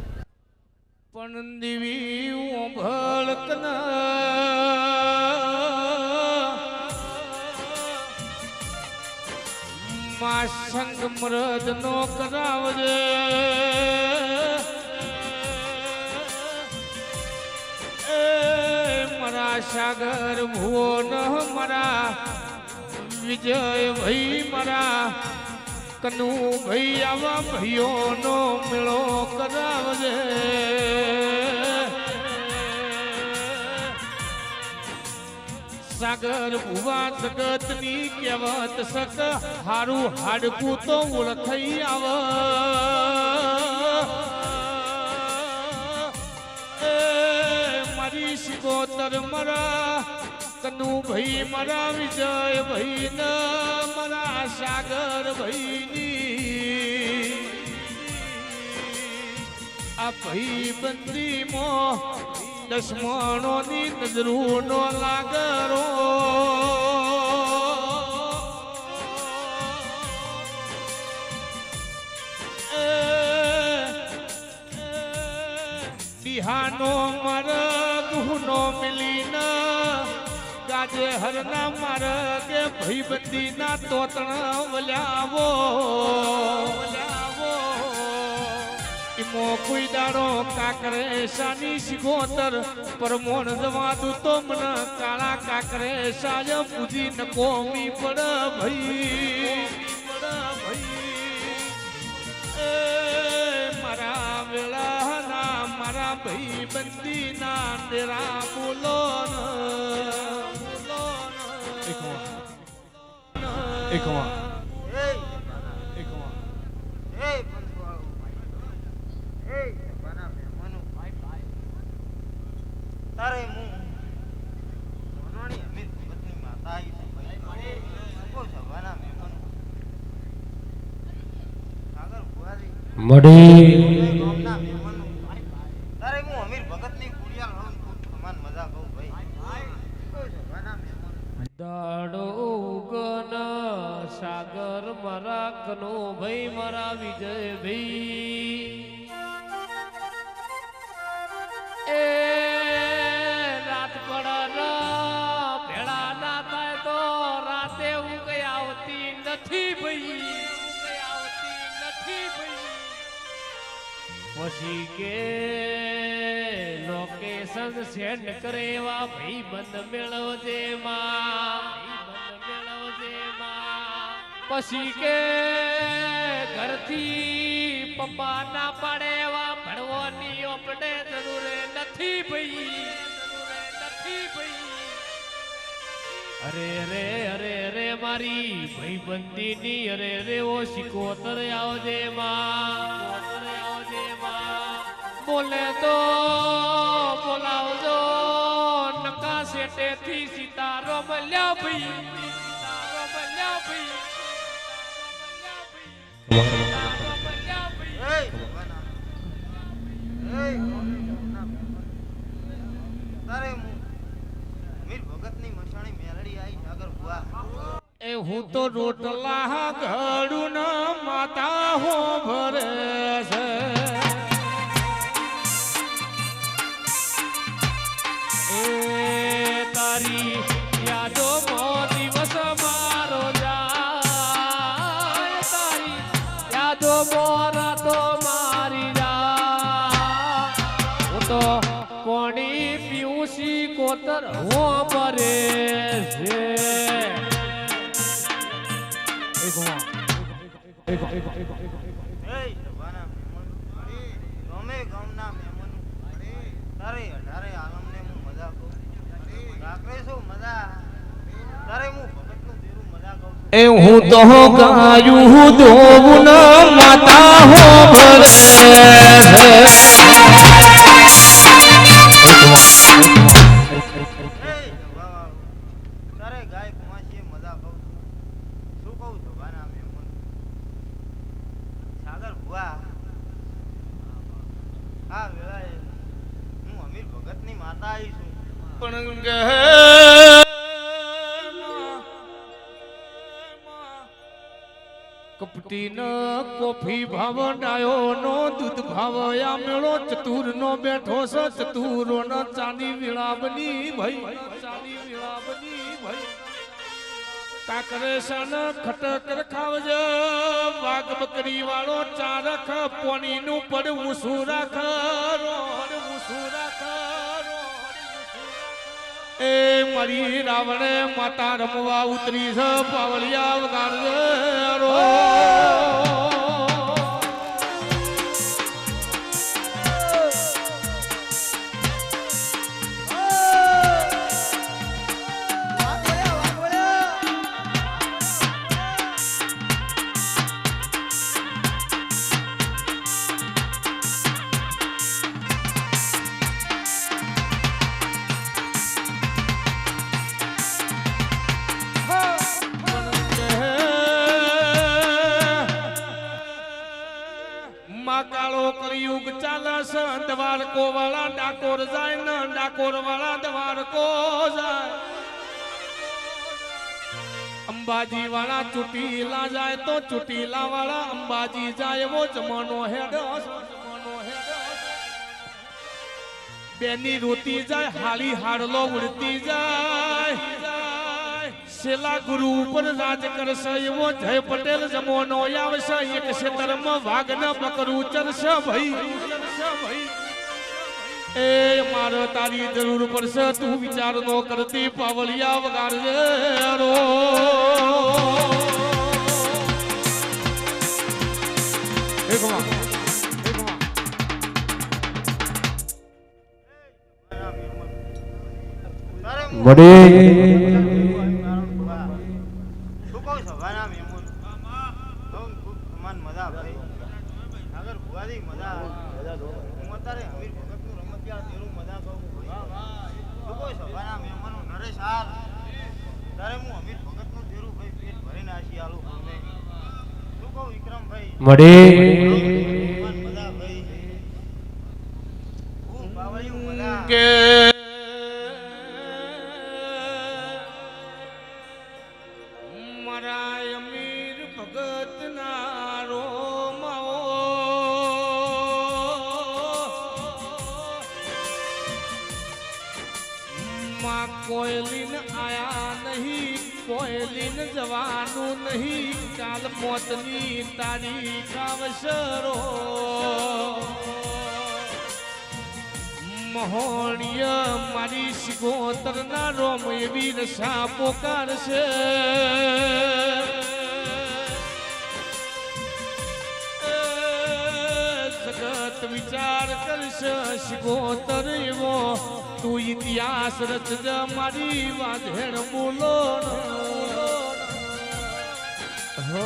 Speaker 1: પણ દેવી ઓભળકના માં સંગ મરદ નો કરાવજે એ મારા સાગર ભુવો ન મારા વિજય ભાઈ મારા કનુ ભાઈ આવા ભાઈઓ નો મેળો કરાવજે સાગર ભુવા જગત ની કહેવત સક હારું હાડકું તો ઓળખાઈ આવ એ મારી સિકોતર મારા કનુ ભાઈ મારા વિજય ભાઈ ન મારા સાગર ભાઈ ની આ ભાઈ બંદી મો દશમણોની નજરૂનો લાગરો ઈહાનો મરગ હુનો મિલીન ગાજે હરના મારગે ભઈબંધીના તોતણ વલ્યાવો ઈમો કોઈ દાડો કાકરે શાની સિગોતર પરમોણ જવાદું તો મન કાળા કાકરે સાય પૂજી ન કોમી પડ ભઈ એ મારા વેળાના મારા ભઈ બંદીના ડેરા બોલો
Speaker 8: તારે હું મનોણી અમીર ભગતની માતા આવી છું ભાઈ શકો સવાના મહેમાનો સાગર બુહારી
Speaker 2: મડી
Speaker 8: ગામના મહેમાનો તારે હું અમીર ભગતની કુડિયાલ હોઉં ખૂબ સમાન મજા કહું ભાઈ શકો સવાના મહેમાનો
Speaker 2: દાડો ઉગન સાગર મારા કનો ભાઈ મારા વિજય ભાઈ એ રાત પડા ભેળા ના થાય તો રાતે ઊંઘ આવતી નથી ભાઈ પછી કે લોકેશન સેન્ડ કરે એવા ભાઈ બંધ મેળવજે પછી કે ઘરથી પપ્પા ના પાડે એવા ભણવાની ઓપડે જરૂર નથી ભાઈ અરે રે અરે રે મારી ભાઈ બંદી ની અરે રે ઓ શિકોતર આવજે બોલે તો બોલાવજો નકા સેટે થી સિતારો મળ્યા ભાઈ
Speaker 8: એ સવાના એ ગામના મહેમાનો તારે હું અમીર ભગતની મસાણી મેલડી આવી સાગર બુઆ
Speaker 1: એ હું તો રોટલા ઘડું ન માતા હો ભરે છે એ તારી યાદો મો દિવસ મારો જાય તારી યાદો મોરા તો મારી જા હું તો કોણી પીઉસી કોતર હો ભરે છે
Speaker 8: એ સવાના મહેમાનો ગમે ગામના મહેમાનો તારે અઢારે આલમને હું મજા કહું રાત્રે શું મજા તારે હું ભગતનું દેરું મજા કહું
Speaker 1: એ હું તો ગાયું દોવું માતા હો ભરે
Speaker 8: તારે ગાય કુમાશીએ મજા કહું શું કહું સવાના મહેમાનો સાગર ભુવા આ વેળાએ હું અમીર ભગતની માતા આવી છું
Speaker 1: પણ કપટી ન કોફી ભાવ ડાયો નો દૂધ ભાવ આ મેળો ચતુર નો બેઠો છે ચતુરો ન ચાની વિળાબની ભાઈ કાકરે સન ખટકર ખાવજ વાઘ બકરી વાળો ચારખ પોણી નું પડવું સુરાખ એ મારી રાવણે માતા રમવા ઉતરી છે પાવળિયા વગાડજે રો કાળો કળિયુગ ચાલે છે દ્વારકો વાળા ડાકોર જાય ને ડાકોર વાળા દ્વારકો જાય અંબાજી વાળા ચુટીલા જાય તો ચુટીલા વાળા અંબાજી જાય એવો જમાનો હેડો બેની રોતી જાય હાળી હાડલો ઉડતી જાય શેલા ગુરુ ઉપર રાજ કરશે એવો જય પટેલ જમોનો આવશે એક ક્ષેત્રમાં વાઘને પકડું ચરશે ભાઈ એ મારો તારી જરૂર પડશે તું વિચાર નો કરતી પાવલિયા વગાડજે રો
Speaker 8: શું કહું સભાના મેમૂન ખૂબ સમાન મજા ભાઈ આગળ ભુવાજી મજા હું અત્યારે હમીર ભગતનું રમતિયાળ તેરું મજા કહું શું કહું સભાના મહેમાનો નરેશ હાલ તારે હું હમીર ભગતનું તેરું ભાઈ પેટ ભરીને આશી આલું શું કહું વિક્રમભાઈ મજા ભાઈ હું બાવળિયું મજા
Speaker 1: કે કોયલીન આયા નહીં કોયલીન જવાનું નહીં કાલ મોતની તારીખ આવશરો મહોણીય મારી શિગોતર ના રોમ એવી રસા પોકારશે જગત વિચાર કરશે શિગોતર એવો તું ઇતિહાસ રચજ મારી વાધેણ બોલો
Speaker 2: हो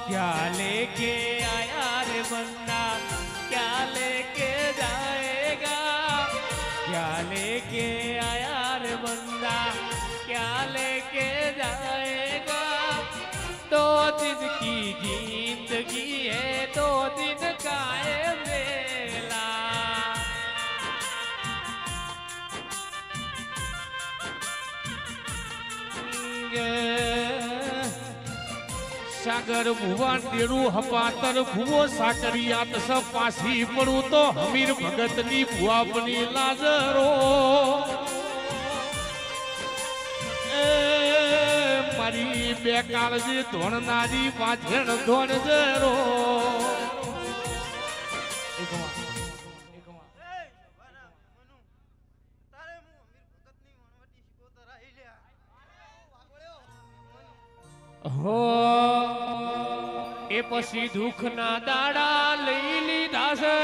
Speaker 2: क्या लेके आया रे बंदा क्या लेके जाएगा क्या लेके आया रे बंदा क्या लेके जाएगा दो दिन की जिंदगी है दो दिन का है मेला
Speaker 1: સાગર ભુવા ડેરું હપાતર ભુવો સાકરિયાત સ પાસી પડું તો હમીર ભગતની ભુવાપની લાજરો એ મારી બે કાળજી ધોણનારી વાજણ ધોણ જરો
Speaker 2: હો એ પછી દુઃખના દાડા લઈ લીધા છે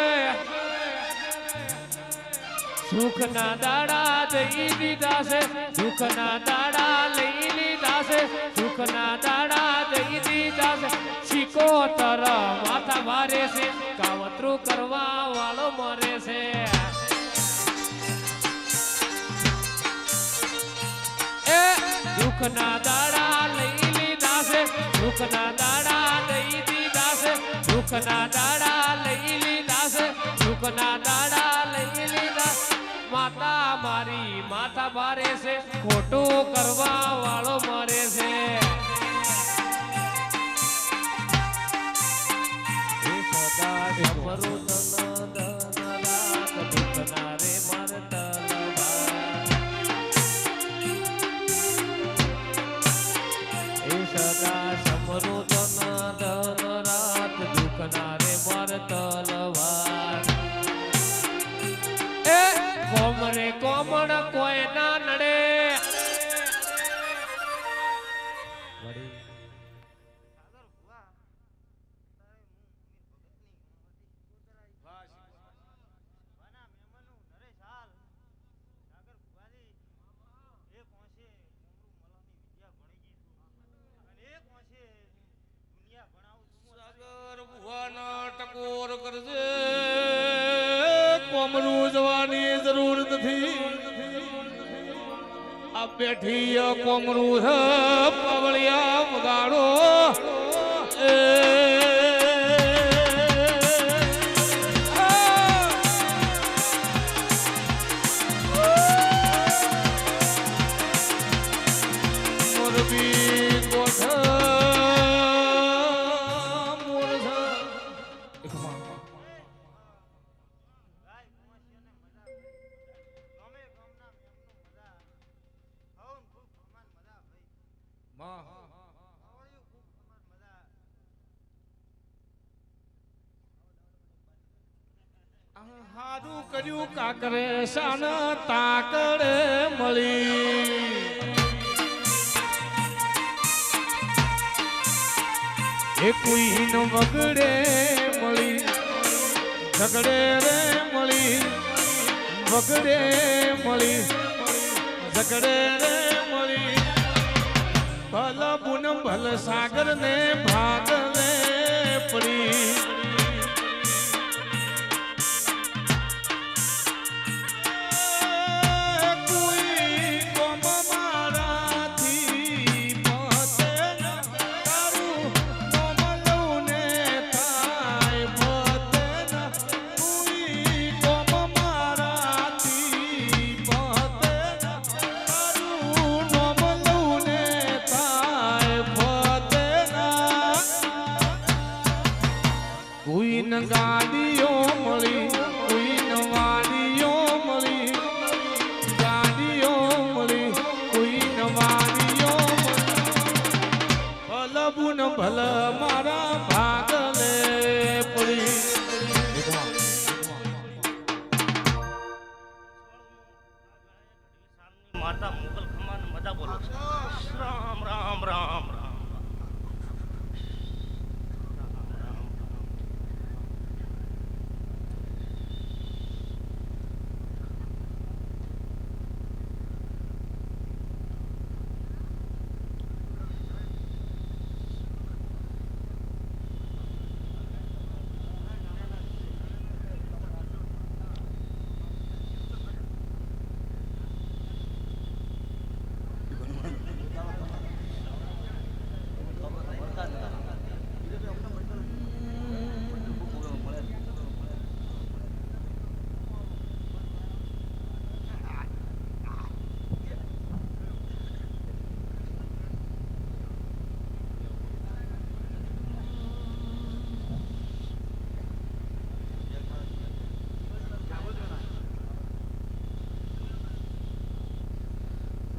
Speaker 2: સુખના દાડા દઈ દીધા છે દુઃખના દાડા લઈ લીધા છે સુખના દાડા દઈ દીધા છે શિકોતર માથા ભારે છે કાવતરું કરવા વાળો મરે છે એ દુઃખના દાડા લઈ દુઃખના દાડા લઈ દીધા છે દુઃખના દાડા લઈ લીધા છે દુઃખના દાડા લઈ લીધા માતા મારી માથા ભારે છે ખોટું કરવા વાળો મરે છે સદા સમરું દુઃખના રે મરતા સદા સમરો ધન રાત દુઃખના રે મર તલવાર એ કોમ રે કોમણ કોઈ ના નડે
Speaker 1: ટકોર કરજે કોમરું જવાની જરૂર નથી આ બેઠી કોમરું છે પાવળિયા વગાડો એ મોરબી ગોઠ હારું કર્યું કાકરે શાન તાકડે મળી એ કોઈ ન વગડે મળી ઝગડે રે મળી વગડે મળી ઝગડે રે મળી ભલ પૂનમ ભલ સાગર ને ભાગલે પડી ગાડીઓ મળી કોઈ નવાડીઓ મળી ગાડીઓ મળી કોઈ નવાડીઓ ભલ બુન ભલ મારા ભાગલે પડી
Speaker 3: માતા મુગલ ખમાન મજા બોલો છો. રામ રામ રામ રામ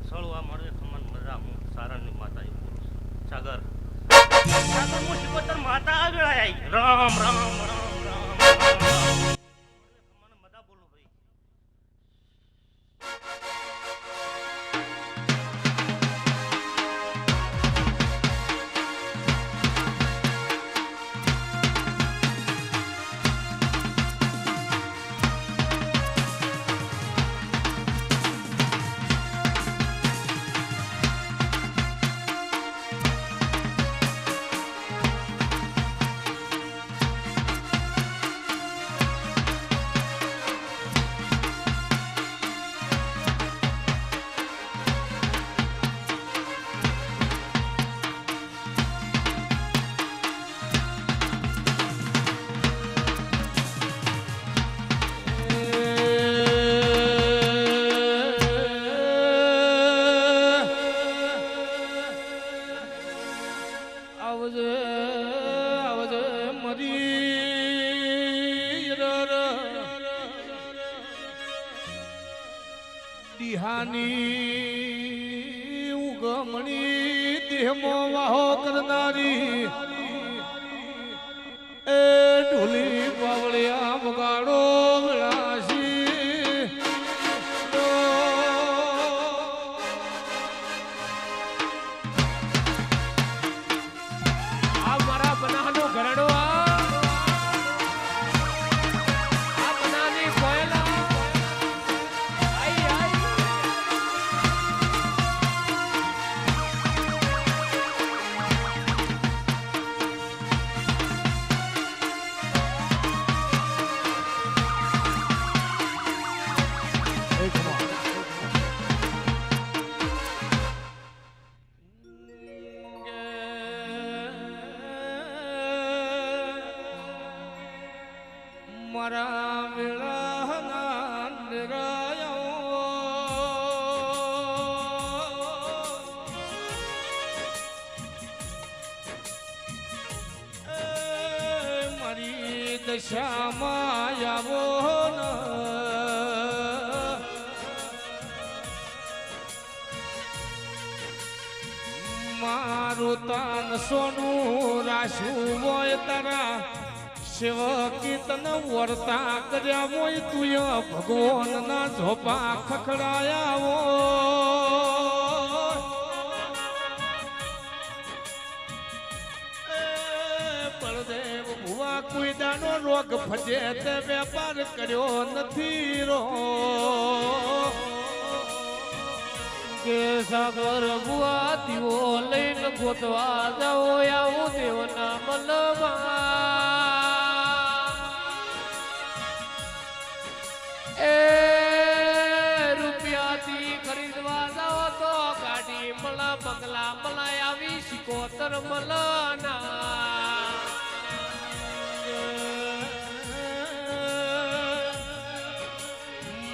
Speaker 3: સળવા મળે ખમન મજા હું સારાની માતા એ બોલું છું. સાગર સાગર હું શિકોતર માતા આગળ આવી રામ રામ રામ રામ ખમન મજા બોલું ભાઈ.
Speaker 1: આવજે આવજે મરી દિહાની ઉગમણી દેહમો વાહો કરનારી એ ઢોલી પાવળિયા વગાડો વિલાસી
Speaker 2: આ મારા બનાનો ઘરડો આ બનાની કોયલા આઈ આઈ
Speaker 1: મારા વેળાના નિરાયો મારી દશામાં આવો ન મારું તાન સોનું રાશું હોય તારા સેવકી તને વર્તા કર્યા હોય તુય ભગવાનના ઝોપા ખખડાયા હોય બળદેવ ભુવા કોઈ દાનો રોગ ફજે તે વેપાર કર્યો નથી રો
Speaker 2: કે સાગર બુઆ દીવો લઈને ગોતવા જાઓ આવું દેવના મલમાં એ રૂપિયાથી ખરીદવા જાઓ તો ગાડી મળા બંગલા મળા આવી સિકોતર મલાના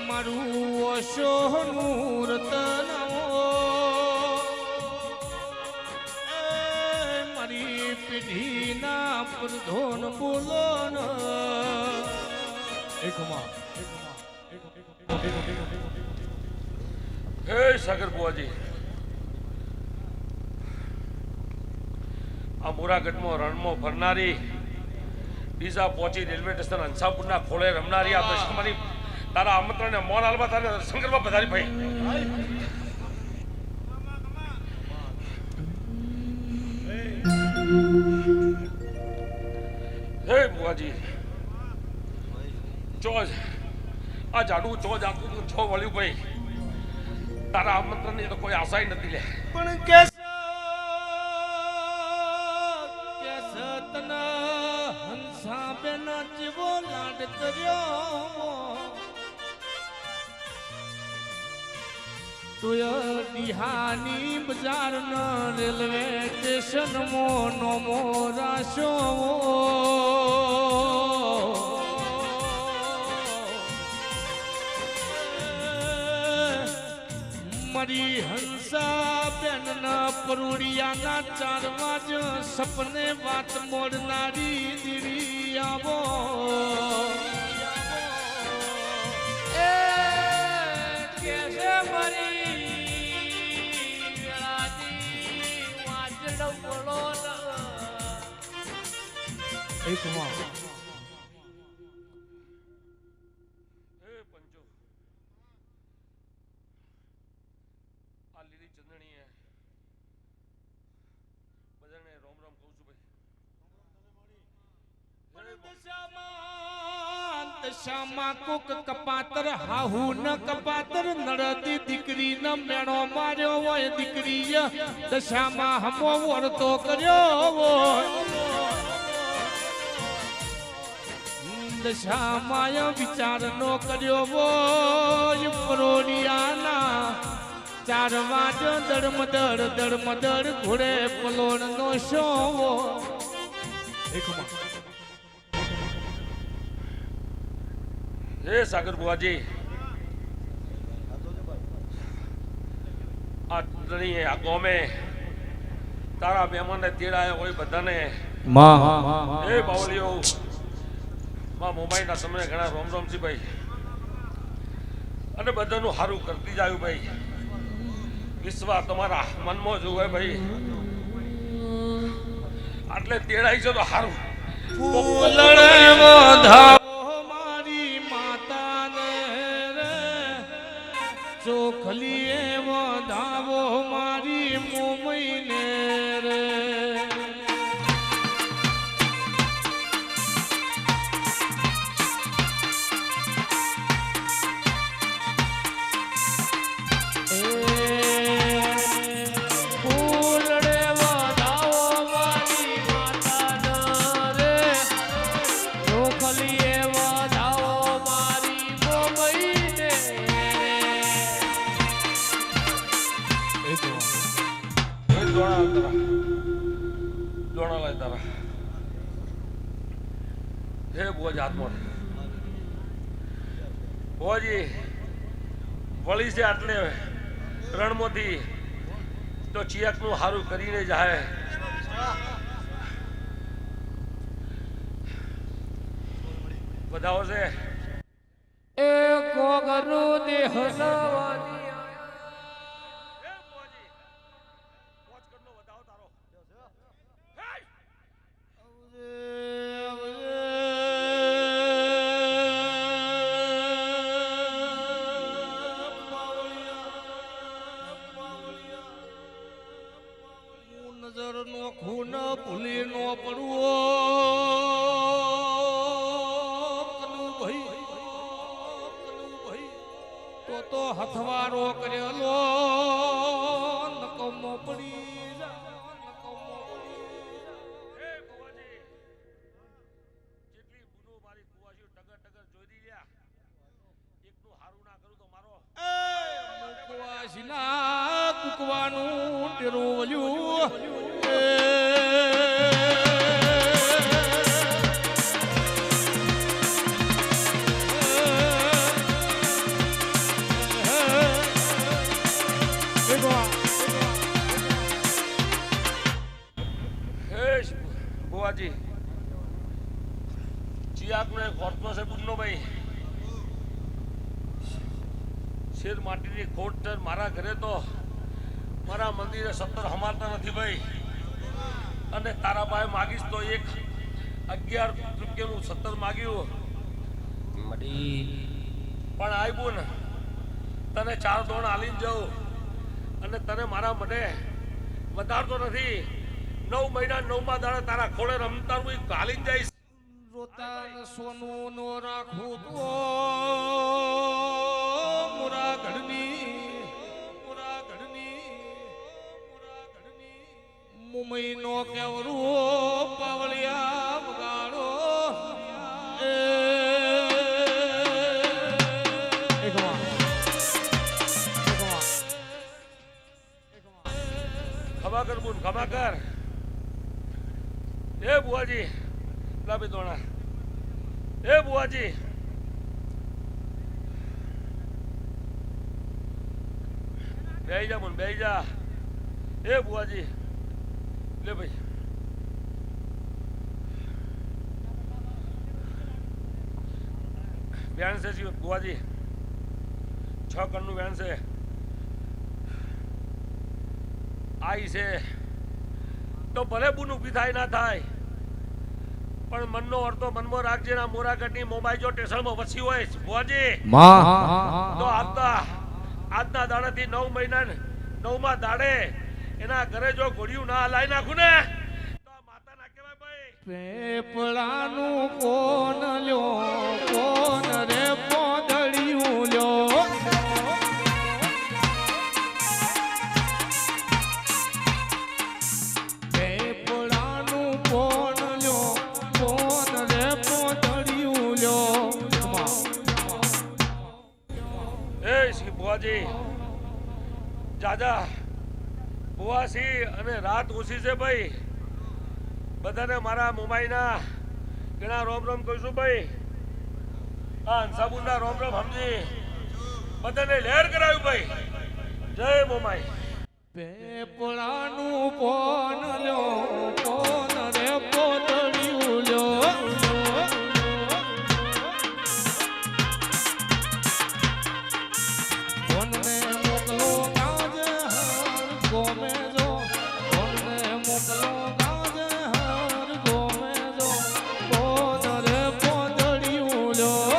Speaker 1: મારું ઓશોનું રતન મારી પેઢીના પ્રધોન બોલો ન
Speaker 9: હે સાગર બુઆજી આ મોરાગઢમાં રણમાં ફરનારી બીજા પહોંચી રેલવે સ્ટેશન હંસાપુરના ખોળે રમનારી આ દશમાની તારા આમંત્રણને મોન આલવા તારે દર્શન કરવા પધારી ભાઈ હે બુઆજી ચો આ જાડું ચો જાતું છો વળ્યું ભાઈ તારા આમંત્રણની તો કોઈ આશા નથી લે
Speaker 1: પણ કેસ તને હંસા બેન જીવો લાડ કર્યો તુય ડિહાની બજાર ન રેલવે સ્ટેશન મો નો મોરાશો મારી હંસા બેન ના પરુડિયાના 4 વાજ સપને વાત મોડનારી દીરી આવો
Speaker 2: એ કેસે મરી વેળાની વાજડ બોલો
Speaker 9: હે પંચો આ લીલી ચંદણી હે બધાને રોમ રોમ કહું છું ભાઈ
Speaker 1: દશામાં કોક કપાતર હાહુ ન કપાતર નડતી દીકરી ન મેણો માર્યો હોય દીકરી દશામાં હમો વર્તો કર્યો હોય દશામાં વિચાર નો કર્યો હોય પરોડિયાના 4 વાજ દડમદડ ઘોડે પલોણ નો શો
Speaker 9: હે સાગર બુઆજી આ ચંદણી આ ગોમે તારા મહેમાનને તેડાયા હોય બધાને હે બાવલીઓ માં મુંબઈના તમને ઘણા રોમ રોમ છે ભાઈ અને બધાનું સારું કરતી જાયું ભાઈ વિશ્વાસ તમારા મનમાં જ હોય ભાઈ આટલે તેડાઈ છે તો સારું
Speaker 1: મારી માતાને રે ચોખલીએ વધાવો મારી મુંબઈને રે
Speaker 9: દોણા લાય તારા હે બોજ હાથમાં બોજી વળી છે આટલે રણમાંથી તો ચિયાકનું સારું કરીને જાય બધાઓ છે
Speaker 2: એ કોગરુ દેહ નવાની
Speaker 1: નજર નો ખૂન ભૂલી નો પડવો કનુભાઈ તો હથવારો કરેલો નકમો પડી જા નકમો પડી
Speaker 9: એ બુવાજી જેટલી બુનો મારી કુવાસીઓ ટગર ટગર જોઈ રહ્યા એકનું હારું ના કરું તો મારો
Speaker 1: કુકવાસીના કુકવાનું ડેરોવલ્યું
Speaker 9: બુવાજી ચિયાકનો એક હોર્તો છે બુનનો ભાઈ શેર માટીની ખોટ છે મારા ઘરે તો મારા મંદિરે 17 હમારતા નથી ભાઈ અને તારા પાસે માગીશ તો એક 11 રૂપિયાનું 17 માગ્યું પણ આવ્યું ને તને 4 દોણ હાલીને જાઉં અને તને મારા મને વધારતો નથી 9 મહિના 9મા દાડે તારા ખોળે રમતા હું હાલીને જઈશ
Speaker 1: રોતાન સોનું નો રાખું તો મુરા ઘડની મુંબઈ નો કેવરું પાવળિયા વગાડો
Speaker 9: ખમા કર બુન ખમા કર એ બુવાજી લાભી દોણા એ બુવાજી બેહી જા બુન બેહી જા એ બુવાજી લે ભાઈ વ્યાન છે જી બુવાજી 6 કણનું વ્યાન છે આઈ છે તો ભલે બુન ઊભી થાય ના થાય પણ મનનો અર્થો મનમાં રાખજે ના મોરાગઢની મોબાઈલ જો સ્ટેશનમાં વસી હોય બુવાજી તો આજના દાડાથી 9 મહિના 9મા દાડે એના ઘરે જો ઘોડિયું ના હલાઈ નાખું ને તો આ માતા ના કહેવાય ભાઈ
Speaker 1: પેપળાનું કોણ લ્યો કોણ રે પોદળિયું લ્યો પેપળાનું કોણ લ્યો કોણ રે પોદળિયું લ્યો
Speaker 9: એ શ્રી બુવાજી જાજા બુવાસી અને રાત ઓછી છે ભાઈ બધાને મારા મુંબઈના ઘણા રોમ રોમ કહીશું ભાઈ આ હંસાબુના રોમ રોમ સમજી બધાને લહેર કરાવ્યું ભાઈ જય મુંબઈ
Speaker 1: પેપળાનું કોણ લ્યો કોણ રે પોદળિયું લ્યો કોણને મોકલો ગાજે હર ગોમે જો કોણને મોકલો ગાજે હર ગોમે જો કોણ રે પોદળિયું લ્યો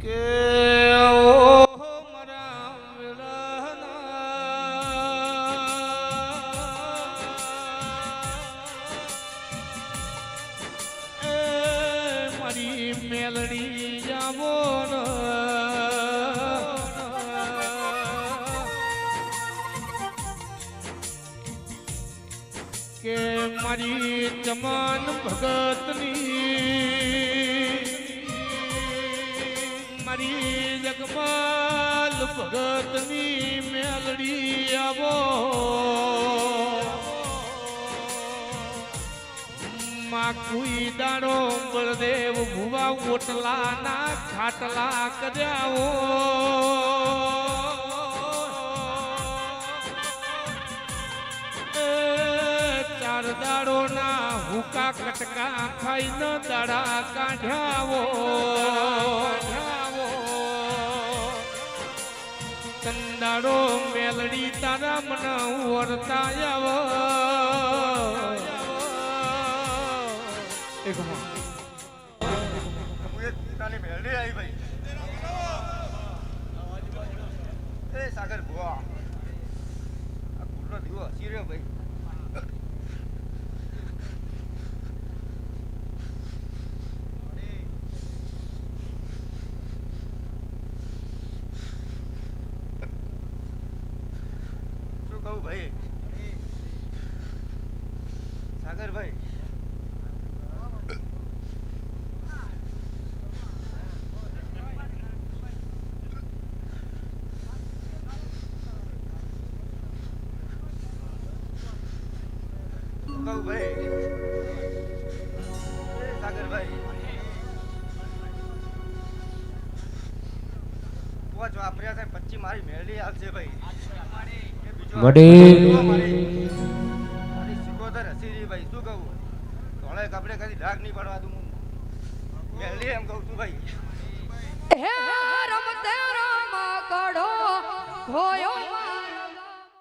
Speaker 1: કે ઓ મારા વિરહના મારી મેલડી જાવો કે મારી ચમન ભગતની મારી જગમાલ ભગતની મેલડી આવો માં કોઈ દાડો બળદેવ ભુવા ઓટલા ના ખાટલા કર્યાઓ ચાર દાડો ના હુકા ભાખરા કટકા ખાઈને દાડા કાઢ્યાવો કંદાડો મેલડી તારા મને વરતા આવ
Speaker 8: તારી મેળડી આવી ભાઈ એ સાગર ભુવા આ કુટલો દીવો હસી રહ્યો ભાઈ શું કહું ભાઈ સાગર ભાઈ કહું ભાઈ એ સાગરભાઈ પોચ વાપર્યા થાય પછી મારી મેળડી આવશે ભાઈ એ બીજો મારી સિકોતર હસી રહી ભાઈ શું કહું ધોળે કપડે કદી ડાઘ નહીં પડવા દઉં મેળડી એમ કહું છું ભાઈ